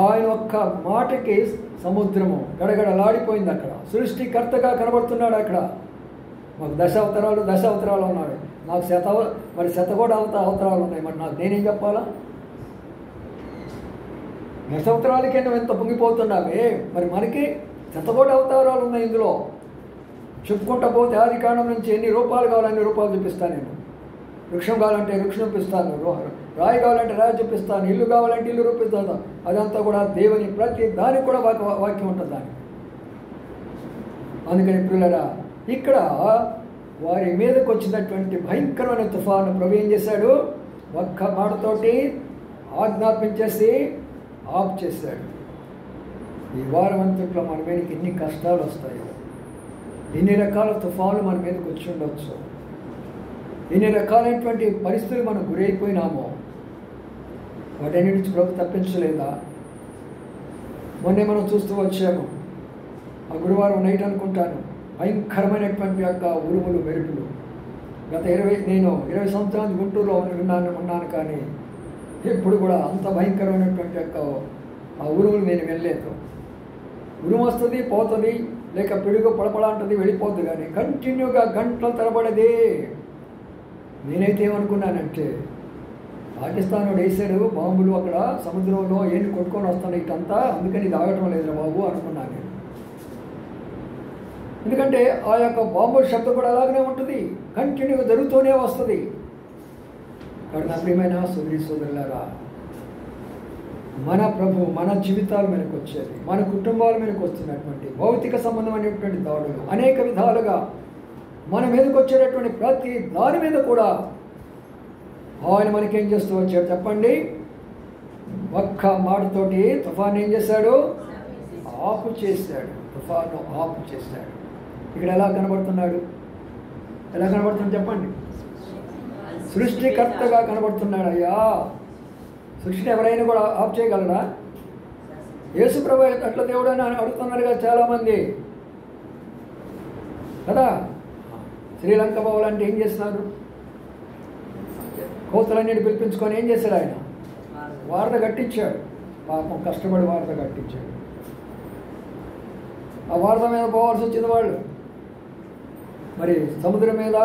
ఆయన ఒక్క మాటకి సముద్రము గడగడలాడిపోయింది. అక్కడ సృష్టికర్తగా కనబడుతున్నాడు. అక్కడ మాకు దశ అవతారాలు ఉన్నాయి, నాకు శతకోటి అవతారాలు ఉన్నాయి. మరి నాకు నేనేం చెప్పాలా? దశావతారాలకే నువ్వు ఎంత పొంగిపోతున్నావే, మరి మనకి శతకోటి అవతారాలు ఉన్నాయి ఇందులో. చెప్పుకుంటా పోతే ఆది కాండం నుంచి ఎన్ని రూపాలు కావాలో అన్ని రూపాలు చూపిస్తాను నేను. వృక్షం కావాలంటే వృక్షం చూపిస్తాను, రాయి కావాలంటే రాయి చూపిస్తాను, ఇల్లు కావాలంటే ఇల్లు చూపిస్తాను. అదంతా కూడా దేవుని ప్రతి దానికి కూడా వాక్యం ఉంటుంది దానికి. అందుకని పిల్లరా, ఇక్కడ వారి మీదకి వచ్చినటువంటి భయంకరమైన తుఫాను ప్రభు ఏం చేశాడు? ఒక్క మాటతోటి ఆజ్ఞాపించేసి ఆఫ్ చేశాడు. ఈ వారం అంతట్లో మన మీదకి ఎన్ని కష్టాలు వస్తాయో, ఎన్ని రకాల తుఫాను మన మీదకి వచ్చి ఉండవచ్చు, ఎన్ని రకాలైనటువంటి పరిస్థితులు మనం గురైపోయినామో వాటన్నిటి నుంచి ప్రభు తప్పించలేదా? మొన్నే మనం చూస్తూ వచ్చాము, ఆ గురువారం నైట్ అనుకుంటాను, భయంకరమైనటువంటి యొక్క ఉరుములు మెరుపులు. నేను 20 సంవత్సరాలు గుంటూరులో ఉన్నాను కానీ ఎప్పుడు కూడా అంత భయంకరమైనటువంటి యొక్క ఆ ఉరుములు నేను వెళ్ళలేదు. ఉరుము వస్తుంది, పోతుంది, లేక పిడుగు పడపడా అంటుంది, వెళ్ళిపోద్ది. కానీ కంటిన్యూగా గంటల తరబడదే. నేనైతే ఏమనుకున్నానంటే, పాకిస్తాన్ వాడు వేసాడు బాంబులు అక్కడ సముద్రంలో ఏంటి కొట్టుకొని వస్తాను ఇటంతా, అందుకని ఇది ఆగటం లేదు బాబు అనుకున్నాను నేను. ఎందుకంటే ఆ యొక్క బాంబుల శబ్దం కూడా అలాగనే ఉంటుంది, కంటిన్యూగా జరుగుతూనే వస్తుంది. కాబట్టి నా ప్రియమైన సోదరులారా, మన ప్రభు మన జీవితాల మీదకి వచ్చేది, మన కుటుంబాల మీదకి వస్తున్నటువంటి భౌతిక సంబంధమైనటువంటి దాడులు అనేక విధాలుగా మన మీదకి వచ్చేటటువంటి ప్రతి దాని మీద కూడా ఆయన మనకేం చేస్తూ వచ్చాడు చెప్పండి? ఒక్క మాటతోటి తుఫాను ఏం చేశాడు? ఆపు చేశాడు. తుఫాను ఆపు చేశాడు. ఇక్కడ ఎలా కనబడుతున్నాడు? ఎలా కనబడుతుంది చెప్పండి? సృష్టికర్తగా కనబడుతున్నాడు. అయ్యా, సృష్టిని ఎవరైనా కూడా ఆఫ్ చేయగలరా? యేసుప్రభు అట్లా దేవుడు అని అడుగుతున్నారుగా చాలామంది కదా. శ్రీలంక పోవాలంటే ఏం చేస్తున్నారు? కోతలన్నిటి పిలిపించుకొని ఏం చేశాడు ఆయన? వారధ కట్టించాడు. పాపం కష్టపడి వారధ కట్టించాడు. ఆ వారధ మీద పోవాల్సి వచ్చింది వాళ్ళు. మరి సముద్రం మీద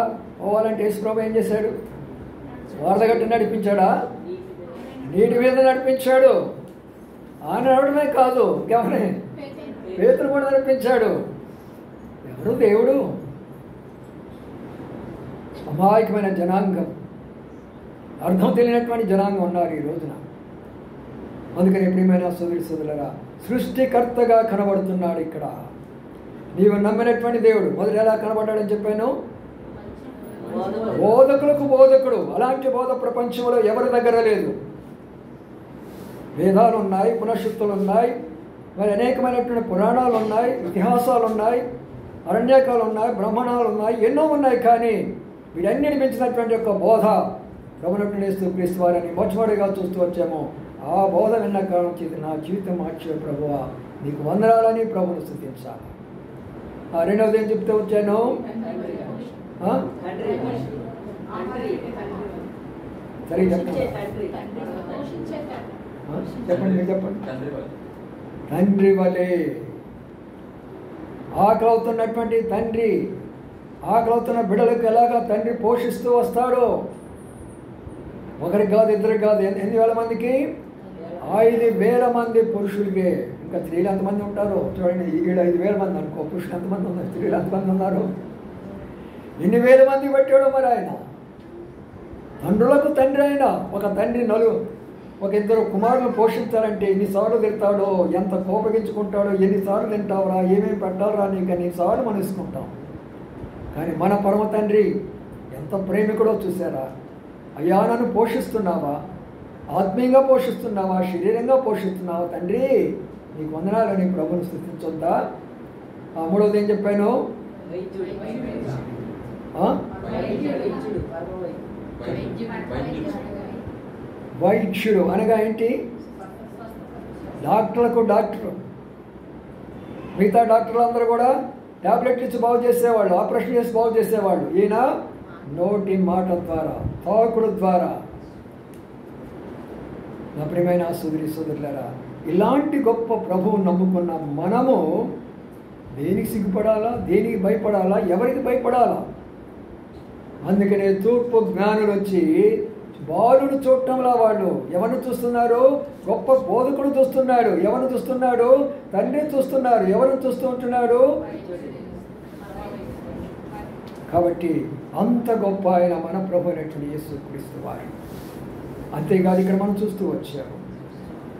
పోవాలంటే యేసుప్రభు ఏం చేశాడు? వారధ కట్టి నడిపించాడా? నీటి మీద నడిపించాడు. ఆయన నడవడమే కాదు, ఇంకెవరే పేతురు కూడా నడిపించాడు. ఎవరు? దేవుడు. అమాయకమైన జనాంగం, అర్థం తెలియనటువంటి జనాంగం ఉన్నారు ఈ రోజున. అందుకని ఎప్పుడేమైనా సోదరులరా, సృష్టికర్తగా కనబడుతున్నాడు ఇక్కడ. నీవు నమ్మినటువంటి దేవుడు మొదలు ఎలా కనబడ్డాడని చెప్పాను? బోధకులకు బోధకుడు. అలాంటి బోధ ప్రపంచంలో ఎవరి దగ్గర లేదు. వేదాలు ఉన్నాయి, పునఃశక్తులు ఉన్నాయి, మరి అనేకమైనటువంటి పురాణాలు ఉన్నాయి, ఇతిహాసాలు ఉన్నాయి, అరణ్యకాలు ఉన్నాయి, బ్రహ్మణాలు ఉన్నాయి, ఎన్నో ఉన్నాయి. కానీ వీటన్నిటి మించినటువంటి యొక్క బోధ ప్రభువునేస్తూ క్రీస్తు వారిని మొట్టమొదటిగా చూస్తూ వచ్చాము. ఆ బోధ విన్న కాలం చేసి నా జీవితం మార్చే ప్రభువా నీకు వందనాలని ప్రభువును స్తుతించాలి. రెండవది ఏం చెప్తూ వచ్చాను? సరే చెప్పండి, మీరు చెప్పండి. తండ్రి వలే ఆకలవుతున్నటువంటి తండ్రి, ఆకలవుతున్న బిడ్డలకు ఎలాగా తండ్రి పోషిస్తూ వస్తాడో, ఒకరికి కాదు, ఇద్దరికి కాదు, 8,000 మందికి 5,000 మంది పురుషులకే. ఇంకా స్త్రీలు ఎంతమంది ఉంటారు చూడండి. ఈడ 5,000 మంది అనుకో, పురుషులు ఎంతమంది ఉన్నారు, స్త్రీలు ఎంతమంది ఉన్నారు? ఎన్ని వేల మంది పెట్టాడు మరి ఆయన. తండ్రులకు తండ్రి అయినా ఒక తండ్రి ఒక ఇద్దరు కుమారులను పోషించాలంటే ఎన్నిసార్లు తిడతాడో, ఎంత కోపగించుకుంటాడో, ఎన్నిసార్లు తింటావురా, ఏమేమి పెట్టాలరా నీకు ఎన్నిసార్లు మనం ఇసుకుంటాం. కానీ మన పరమ తండ్రి ఎంత ప్రేమికుడో చూసారా? అయ్యా నన్ను పోషిస్తున్నావా, ఆత్మీయంగా పోషిస్తున్నావా, శరీరంగా పోషిస్తున్నావా తండ్రి, నీకు వందనాలని ప్రభువును స్తుతించొద్దా? మూడవది ఏం చెప్పాను? వైద్యుడు అనగా ఏంటి? డాక్టర్లకు డాక్టర్. మిగతా డాక్టర్లు అందరూ కూడా ట్యాబ్లెట్లు ఇచ్చి బాగు చేసేవాళ్ళు, ఆపరేషన్ చేసి బాగు చేసేవాళ్ళు. ఈయన నోటి మాట ద్వారా, తాకుడు ద్వారా. నా ప్రియమైన సోదరులారా, ఇలాంటి గొప్ప ప్రభువు నమ్ముకున్న మనము దేనికి సిగ్గుపడాలా, దేనికి భయపడాలా, ఎవరికి భయపడాలా? అందుకనే తూర్పు జ్ఞానులు వచ్చి బాలుడు చూడటంలా వాళ్ళు ఎవరిని చూస్తున్నారు? గొప్ప బోధకుడు చూస్తున్నాడు. ఎవరిని చూస్తున్నాడు? తండ్రిని చూస్తున్నారు. ఎవరిని చూస్తూ ఉంటున్నాడు? కాబట్టి అంత గొప్ప ఆయన మన ప్రభు అయినటువంటి యేసుక్రీస్తు వారు. అంతేకాదు ఇక్కడ మనం చూస్తూ వచ్చాము,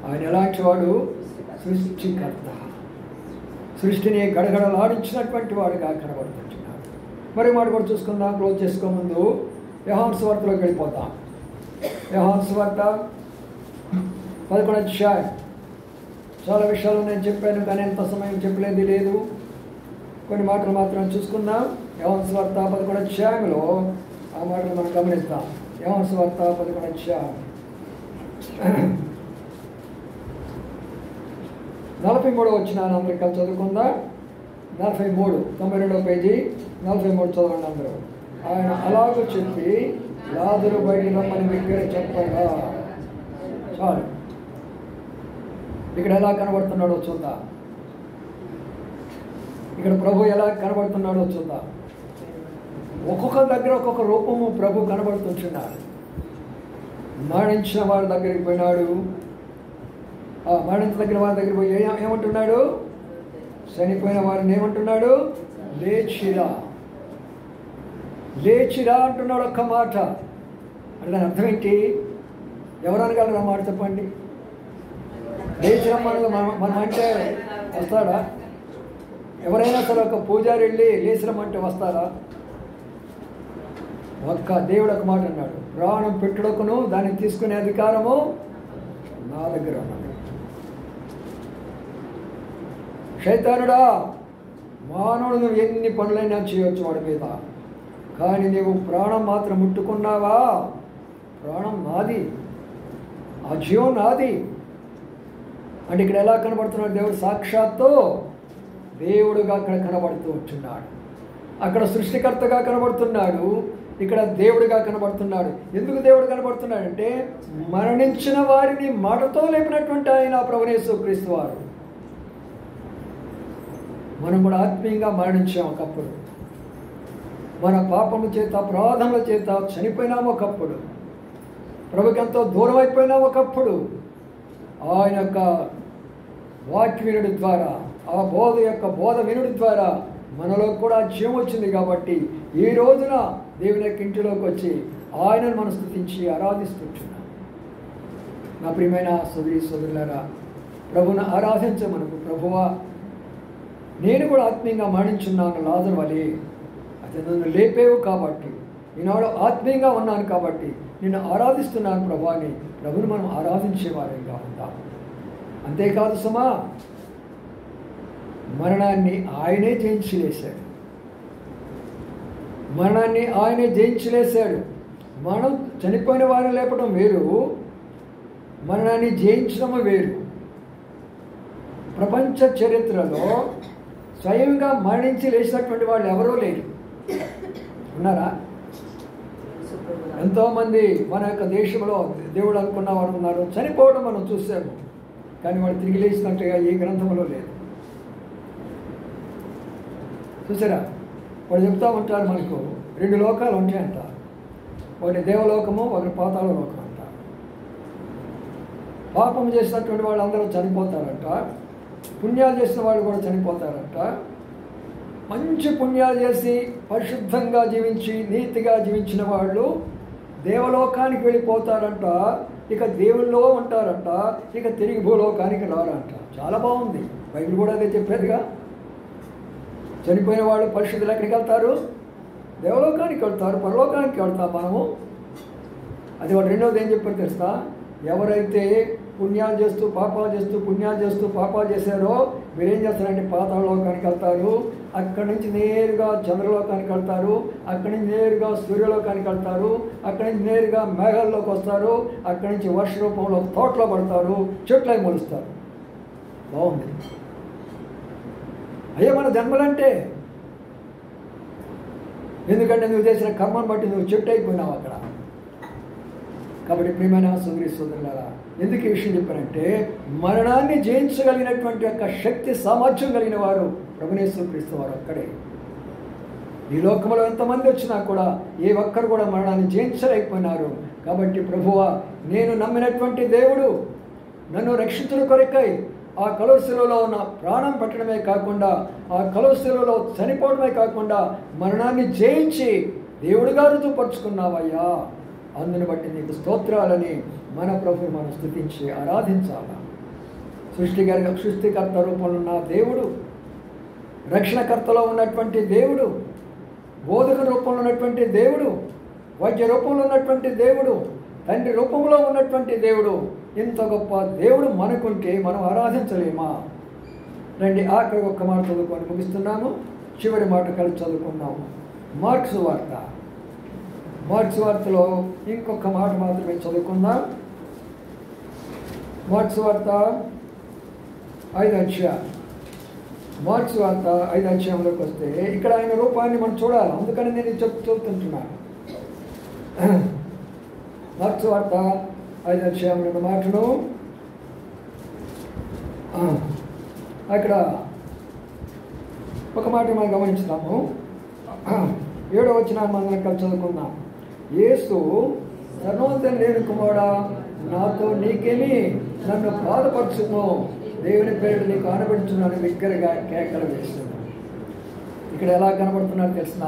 ఆయన ఎలాంటి వాడు? సృష్టికర్త. సృష్టిని గడగడలాడించినటువంటి వాడుగా కనబడుతుంటున్నాడు. మరి మాట కూడా చూసుకుందాం. క్లోజ్ చేసుకో ముందు యోహాను సువార్తలోకి వెళ్ళిపోతాం. యోహాను సువార్త 11వ అధ్యాయం. చాలా విషయాలు నేను చెప్పాను, కానీ ఎంత సమయం చెప్పలేదు లేదు. కొన్ని మాటలు మాత్రం చూసుకుందాం. యోహాను సువార్త 11వ అధ్యాయంలో ఆ మాటలు మనం గమనిస్తాం. యోహాను సువార్త 11వ అధ్యాయం 43వ వచనాన్ని అందరూ కలిసి చదువుకుందా. 43, 92వ పేజీ, 43 చదవండి అందరూ. ఆయన అలాగూ చెప్పి లాజరు బయటికి రమ్మని దగ్గర చెప్పగా. చాలు. ఇక్కడ ఎలా కనబడుతున్నాడో చూద్దాం. ఇక్కడ ప్రభు ఎలా కనబడుతున్నాడో చూద్దాం. ఒక్కొక్క దగ్గర ఒక్కొక్క రూపము ప్రభు కనబడుతుంటున్నాడు. మరణించిన వారి దగ్గరికి పోయినాడు. మరణించిన దగ్గర వారి దగ్గర పోయి ఏమంటున్నాడు? చనిపోయిన వారిని ఏమంటున్నాడు? లేచిరా, లేచిరా అంటున్నాడు. ఒక్క మాట. అంటే దాని అర్థం ఏంటి? ఎవరు అనగలరు ఆ మాట చెప్పండి? లేచిరమ్మని మనం అంటే వస్తాడా? ఎవరైనా సరే ఒక పూజారి వెళ్ళి లేచిరమ్మంటే వస్తారా? ఒక్క దేవుడు ఒక మాట అన్నాడు, ప్రాణం పెట్టుటకును దాన్ని తీసుకునే అధికారము నా దగ్గర ఉన్నది. శైతానుడా, మానవుడు నువ్వు ఎన్ని పనులైనా చేయవచ్చు వాడి మీద, కానీ నీవు ప్రాణం మాత్రం ముట్టుకున్నావా? ప్రాణం నాది, ఆ జీవం నాది. అంటే ఇక్కడ ఎలా కనబడుతున్నాడు దేవుడు? సాక్షాత్తు దేవుడుగా అక్కడ కనబడుతూ ఉంటున్నాడు. అక్కడ సృష్టికర్తగా కనబడుతున్నాడు, ఇక్కడ దేవుడిగా కనబడుతున్నాడు. ఎందుకు దేవుడు కనబడుతున్నాడు అంటే మరణించిన వారిని మాటతో లేపినటువంటి ఆయన ప్రభువు యేసుక్రీస్తు వారు. మనం కూడా ఆత్మీయంగా మరణించాం ఒకప్పుడు. మన పాపముల చేత, అపరాధముల చేత చనిపోయినాము ఒకప్పుడు. ప్రభుకి ఎంతో దూరం అయిపోయినాము ఒకప్పుడు. ఆయన యొక్క వాక్య వినుడి ద్వారా, ఆ బోధ వినుడి ద్వారా మనలో కూడా జీవం వచ్చింది. కాబట్టి ఈ రోజున దేవుని యొక్క ఇంటిలోకి వచ్చి ఆయనను మనం స్తుతించి ఆరాధిస్తుంటున్నాం. నా ప్రియమైన సోదరి సోదరులారా, ప్రభువును ఆరాధించమనుకు. ప్రభువా, నేను కూడా ఆత్మీయంగా మరణించున్నాను లాజరు వలె. అది నన్ను లేపేవు కాబట్టి, ఈనాడు ఆత్మీయంగా ఉన్నాను కాబట్టి నిన్ను ఆరాధిస్తున్నాను ప్రభా అని ప్రభువును మనం ఆరాధించేవారంగా ఉంటాం. అంతేకాదు సుమా, మరణాన్ని ఆయనే జయించిలేశాడు. మరణాన్ని ఆయనే జయించిలేశాడు. మనం చనిపోయిన వారిని లేపడం వేరు, మరణాన్ని జయించడం వేరు. ప్రపంచ చరిత్రలో స్వయంగా మరణించి లేచినటువంటి వాళ్ళు ఎవరూ లేరు. ఉన్నారా? ఎంతోమంది మన యొక్క దేశంలో దేవుడు అనుకున్న వారు ఉన్నారు. చనిపోవడం మనం చూసాము, కానీ వాళ్ళు తిరిగి లేచినట్టుగా ఏ గ్రంథంలో లేదు. చూసారా? వాళ్ళు చెప్తా ఉంటారు, మనకు 2 లోకాలు ఉంటాయంట. ఒకటి దేవలోకము, ఒకటి పాతాళ లోకం అంట. పాపం చేసినటువంటి వాళ్ళు అందరూ చనిపోతారంట. పుణ్యాలు చేసిన వాళ్ళు కూడా చనిపోతారంట. మంచి పుణ్యాలు చేసి పరిశుద్ధంగా జీవించి నీతిగా జీవించిన వాళ్ళు దేవలోకానికి వెళ్ళిపోతారంట. ఇక దేవుల్లో ఉంటారంట. ఇక తిరిగి భూలోకానికి రారంట. చాలా బాగుంది. బైబిల్ కూడా అదే చెప్పేదిగా. చనిపోయిన వాళ్ళు పరిశుద్ధులు ఎక్కడికి వెళ్తారు? దేవలోకానికి వెళ్తారు, పరలోకానికి వెళ్తాం మనము. అది వాడు రెండవది ఏం చెప్పారు తెలుసా? ఎవరైతే పుణ్యాలు చేస్తూ పాపాలు చేస్తూ పుణ్యాలు చేస్తూ పాపాలు చేశారో మీరేం చేస్తారంటే పాతాళ లోకానికి వెళ్తారు. అక్కడి నుంచి నేరుగా చంద్రలోకానికి వెళ్తారు. అక్కడి నుంచి నేరుగా సూర్యలోకానికి వెళ్తారు. అక్కడి నుంచి నేరుగా మేఘాల్లోకి వస్తారు. అక్కడి నుంచి వర్ష రూపంలో తోటలో పడతారు, చెట్లై మొలుస్తారు. బాగుంది. అయ్యే మన జన్మలంటే. ఎందుకంటే నువ్వు చేసిన కర్మను బట్టి నువ్వు చెట్టు అయిపోయినావు అక్కడ. కాబట్టి ప్రియమైన సోదరి సోదరులారా, ఎందుకు ఈ విషయం చెప్పారంటే మరణాన్ని జయించగలిగినటువంటి యొక్క శక్తి సామర్థ్యం కలిగిన వారు ప్రభువు యేసుక్రీస్తు వారు ఒక్కడే. ఈ లోకంలో ఎంతమంది వచ్చినా కూడా ఏ ఒక్కరు కూడా మరణాన్ని జయించలేకపోయినారు. కాబట్టి ప్రభువా, నేను నమ్మినటువంటి దేవుడు నన్ను రక్షించుట కొరకై ఆ కలువశిలువలో ఉన్న ప్రాణం పెట్టడమే కాకుండా, ఆ కలువశిలువలో చనిపోవడమే కాకుండా మరణాన్ని జయించి దేవుడిగా రుజువుపరుచుకున్నావయ్యా. అందుని బట్టి నీకు స్తోత్రాలని మన ప్రభుని మనం స్తుతించి ఆరాధించాలా. సృష్టికర్త రూపంలో ఉన్న దేవుడు, రక్షణకర్తలో ఉన్నటువంటి దేవుడు, బోధక రూపంలో ఉన్నటువంటి దేవుడు, వైద్య రూపంలో ఉన్నటువంటి దేవుడు, తండ్రి రూపంలో ఉన్నటువంటి దేవుడు, ఇంత గొప్ప దేవుడు మనకుంటే మనం ఆరాధించలేమా? రండి, ఆఖరి ఒక్క మాట చదువుకొని ముగిస్తున్నాము. చివరి మాట కలిసి చదువుకున్నాము. మార్క్స్ వార్తలో ఇంకొక మాట మాత్రమే చదువుకుందాం. మార్క్స్ వార్త 5వ అధ్యాయం. మార్క్స్ వార్త 5వ అధ్యాయంలోకి వస్తే ఇక్కడ ఆయన రూపాన్ని మనం చూడాలి. అందుకని నేను చెప్తుంటున్నాను. మార్క్స్ వార్త 5వ అధ్యాయంలో ఉన్న మాటను అక్కడ ఒక మాట మనం గమనించుతాము. 7వ వచనాన్ని మనం కలిసి చదువుకుందాం. యేసు, సర్వోన్నతుడైన దేవుని కుమారుడా, నాతో నీకేమి, నన్ను బాధపరచును, దేవుని పేరు నీకు ఆనబడుచున్నాను బిగ్గరగా కేకలు వేస్తున్నాను. ఇక్కడ ఎలా కనబడుతున్నారు తెలిసిన?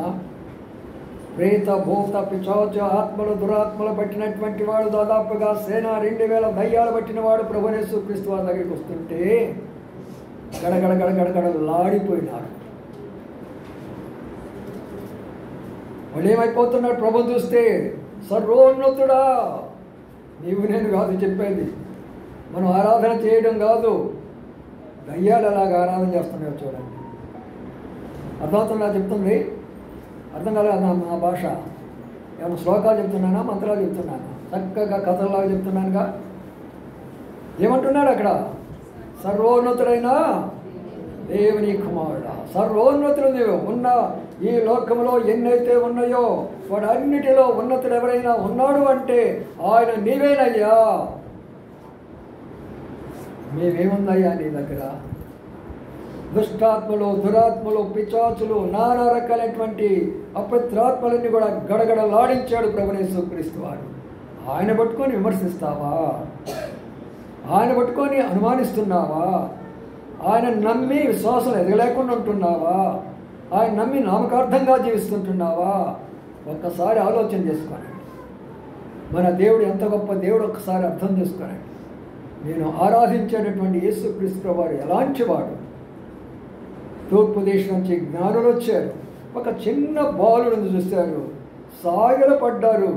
ప్రేత, భూత, పిశాచ ఆత్మలు, దురాత్మలు పట్టినటువంటి వాడు, దాదాపుగా సేన 2000 దయ్యాలు పట్టిన వాడు ప్రభువైన యేసుక్రీస్తు వారి దగ్గరికి వస్తుంటే గడగడలాడిపోయినారు. వాళ్ళు ఏమైపోతున్నాడు ప్రభు చూస్తే? సర్వోన్నతుడా, నీవు నేను కాదు చెప్పేది, మనం ఆరాధన చేయడం కాదు, దయ్యాలు ఎలాగ ఆరాధన చేస్తున్నాయో చూడండి. అర్థమవుతుందా చెప్తుంది? అర్థం కాలేదు నా భాష. ఏమైనా శ్లోకాలు చెప్తున్నానా, మంత్రాలు చెప్తున్నానా? చక్కగా కథల్లాగా చెప్తున్నానుగా. ఏమంటున్నాడు అక్కడ? సర్వోన్నతుడైన దేవుని కుమారుడా, సర్వోన్నతుడు నీవు. ఉన్న ఈ లోకంలో ఎన్నైతే ఉన్నాయో వాడన్నిటిలో ఉన్నతుడు ఎవరైనా ఉన్నాడు అంటే ఆయన నీవేనయ్యా. మేమేముందయ్యా నీ దగ్గర? దుష్టాత్మలు, దురాత్మలు, పిశాచులు, నానా రకాలైనటువంటి అపవిత్రాత్మలన్నీ కూడా గడగడలాడించాడు ప్రభువైన యేసుక్రీస్తు వారు. ఆయన పట్టుకొని విమర్శిస్తావా? ఆయన పట్టుకొని అనుమానిస్తున్నావా? ఆయన నమ్మి విశ్వాసం ఎదగలేకుండా ఉంటున్నావా? ఆయన నమ్మి నామకార్థంగా జీవిస్తుంటున్నావా? ఒక్కసారి ఆలోచన చేసుకోనండి. మన దేవుడు ఎంత గొప్ప దేవుడు ఒక్కసారి అర్థం చేసుకోనండి. నేను ఆరాధించేటటువంటి యేసుక్రీస్తు వారు ఎలాంటి వాడు? తూర్పు దేశం నుంచి జ్ఞానులు వచ్చారు, ఒక చిన్న బాలుడిని చూశారు, సాగిలపడ్డారు,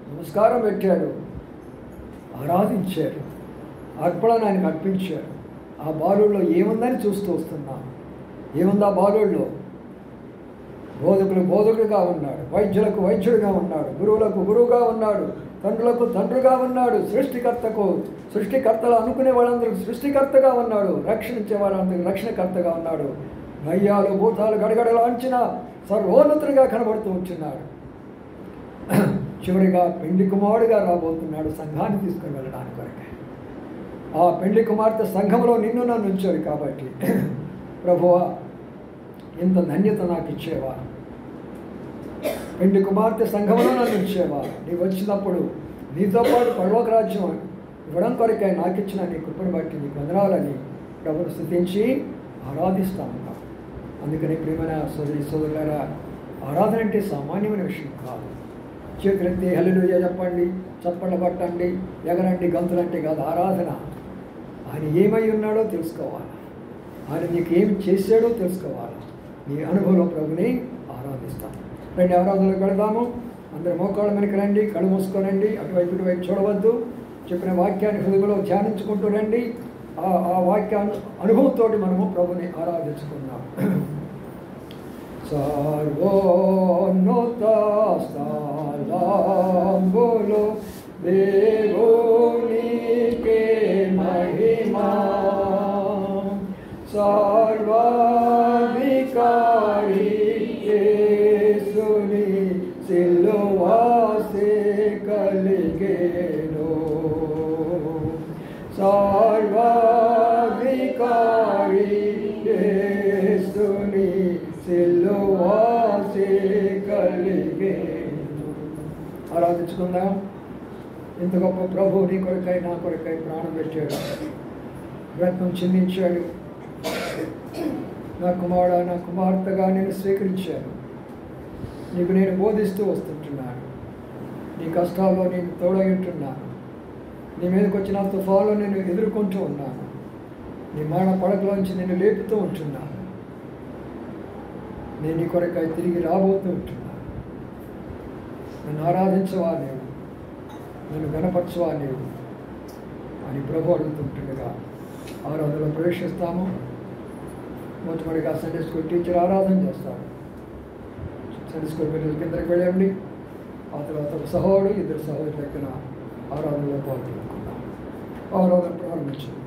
నమస్కారం పెట్టారు, ఆరాధించారు, అర్పణను ఆయనకు అర్పించారు. ఆ బాలుడిలో ఏముందని చూస్తూ వస్తున్నాం. ఏముంది ఆ బాలుడిలో? బోధకుడుగా ఉన్నాడు, వైద్యులకు వైద్యుడిగా ఉన్నాడు, గురువులకు గురువుగా ఉన్నాడు, తండ్రులకు తండ్రిగా ఉన్నాడు, సృష్టికర్తలు అనుకునే వాళ్ళందరికీ సృష్టికర్తగా ఉన్నాడు, రక్షణించే వాళ్ళందరికీ రక్షణకర్తగా ఉన్నాడు. దయ్యాలు, భూతాలు గడగడలాంచిన సర్వోన్నతుడిగా కనబడుతూ వచ్చినాడు. చివరిగా పెండ్లి కుమారుడిగా రాబోతున్నాడు సంఘాన్ని తీసుకుని వెళ్ళడానికి కొరకే. ఆ పెండ్లి కుమార్తె సంఘంలో నిన్ను నన్ను ఉంచాడు కాబట్టి ప్రభువా, ఇంత ధన్యత నాకు ఇచ్చేవా? పెండ్లి కుమార్తె సంఘంలో నన్ను ఉంచేవా? నీవు వచ్చినప్పుడు నీతో పాటు పరలోక రాజ్యం ఇవ్వడం కొరకై నాకు ఇచ్చిన నీ కృపను బట్టి నీకు వందనాలని ప్రభును స్తుతించి ఆరాధిస్తాము. అందుకని ప్రియమైన సోదరులారా, ఆరాధన అంటే సామాన్యమైన విషయం కాదు. చేతులెత్తి హల్లెలూయా చెప్పండి, చప్పట్లు పట్టండి, ఎగరండి, గంతులంటే కాదు ఆరాధన. ఆయన ఏమై ఉన్నాడో తెలుసుకోవాలి, ఆయన నీకు ఏమి చేశాడో తెలుసుకోవాలి. నీ అనుభవంలో ప్రభుని ఆరాధిస్తాను. రండి, ఆరాధనలోకి వెళదాము. అందరూ మోకాళ్ళ వెనక్కి రండి, కళ్ళు మూసుకోనండి, అటువైపు ఇటువైపు చూడవద్దు. చెప్పిన వాక్యాన్ని హృదయంలో ధ్యానించుకుంటూ రండి. ఆ వాక్యాన్ని అనుభవంతో మనము ప్రభుని ఆరాధించుకున్నాం. సర్వోన్నత స్థలంబులో దేవునికే మహిమా, సర్వాధికారి యేసుని సిలువాసే కలిగేను, సర్వాధికారి యేసుని సిలువాసే కలిగేను. ఆరాధించుకుందాం. ఇంత గొప్ప ప్రభు నీ కొరకై నా కొరకై ప్రాణం పెట్టాడు, రత్నం చిందించాడు. నా కుమారుడు నా కుమార్తెగా నేను స్వీకరించాను. నీకు నేను బోధిస్తూ వస్తుంటున్నాను. నీ కష్టాల్లో నేను తోడై ఉంటున్నాను. నీ మీదకి వచ్చిన తుఫాలో నేను ఎదుర్కొంటూ ఉన్నాను. నీ మరణ పడకలోంచి నేను లేపుతూ ఉంటున్నాను. నేను నీ కొరకై తిరిగి రాబోతూ ఉంటున్నాను. నన్ను ఆరాధించవా లేవు, నన్ను గణపరచవా లేవు అని ప్రభు అడుగుతుంటుండగా ఆరాధనలో ప్రవేశిస్తాము. మొట్టమొదటిగా సండే స్కూల్ టీచర్ ఆరాధన చేస్తారు. సండే స్కూల్ పిల్లల కిందకి వెళ్ళండి. ఆ తర్వాత ఒక సహోదరుడు, ఇద్దరు సహోదరుల దగ్గర ఆరాధనలో పాల్గొనుకున్నాం. ఆరాధన ప్రారంభించింది.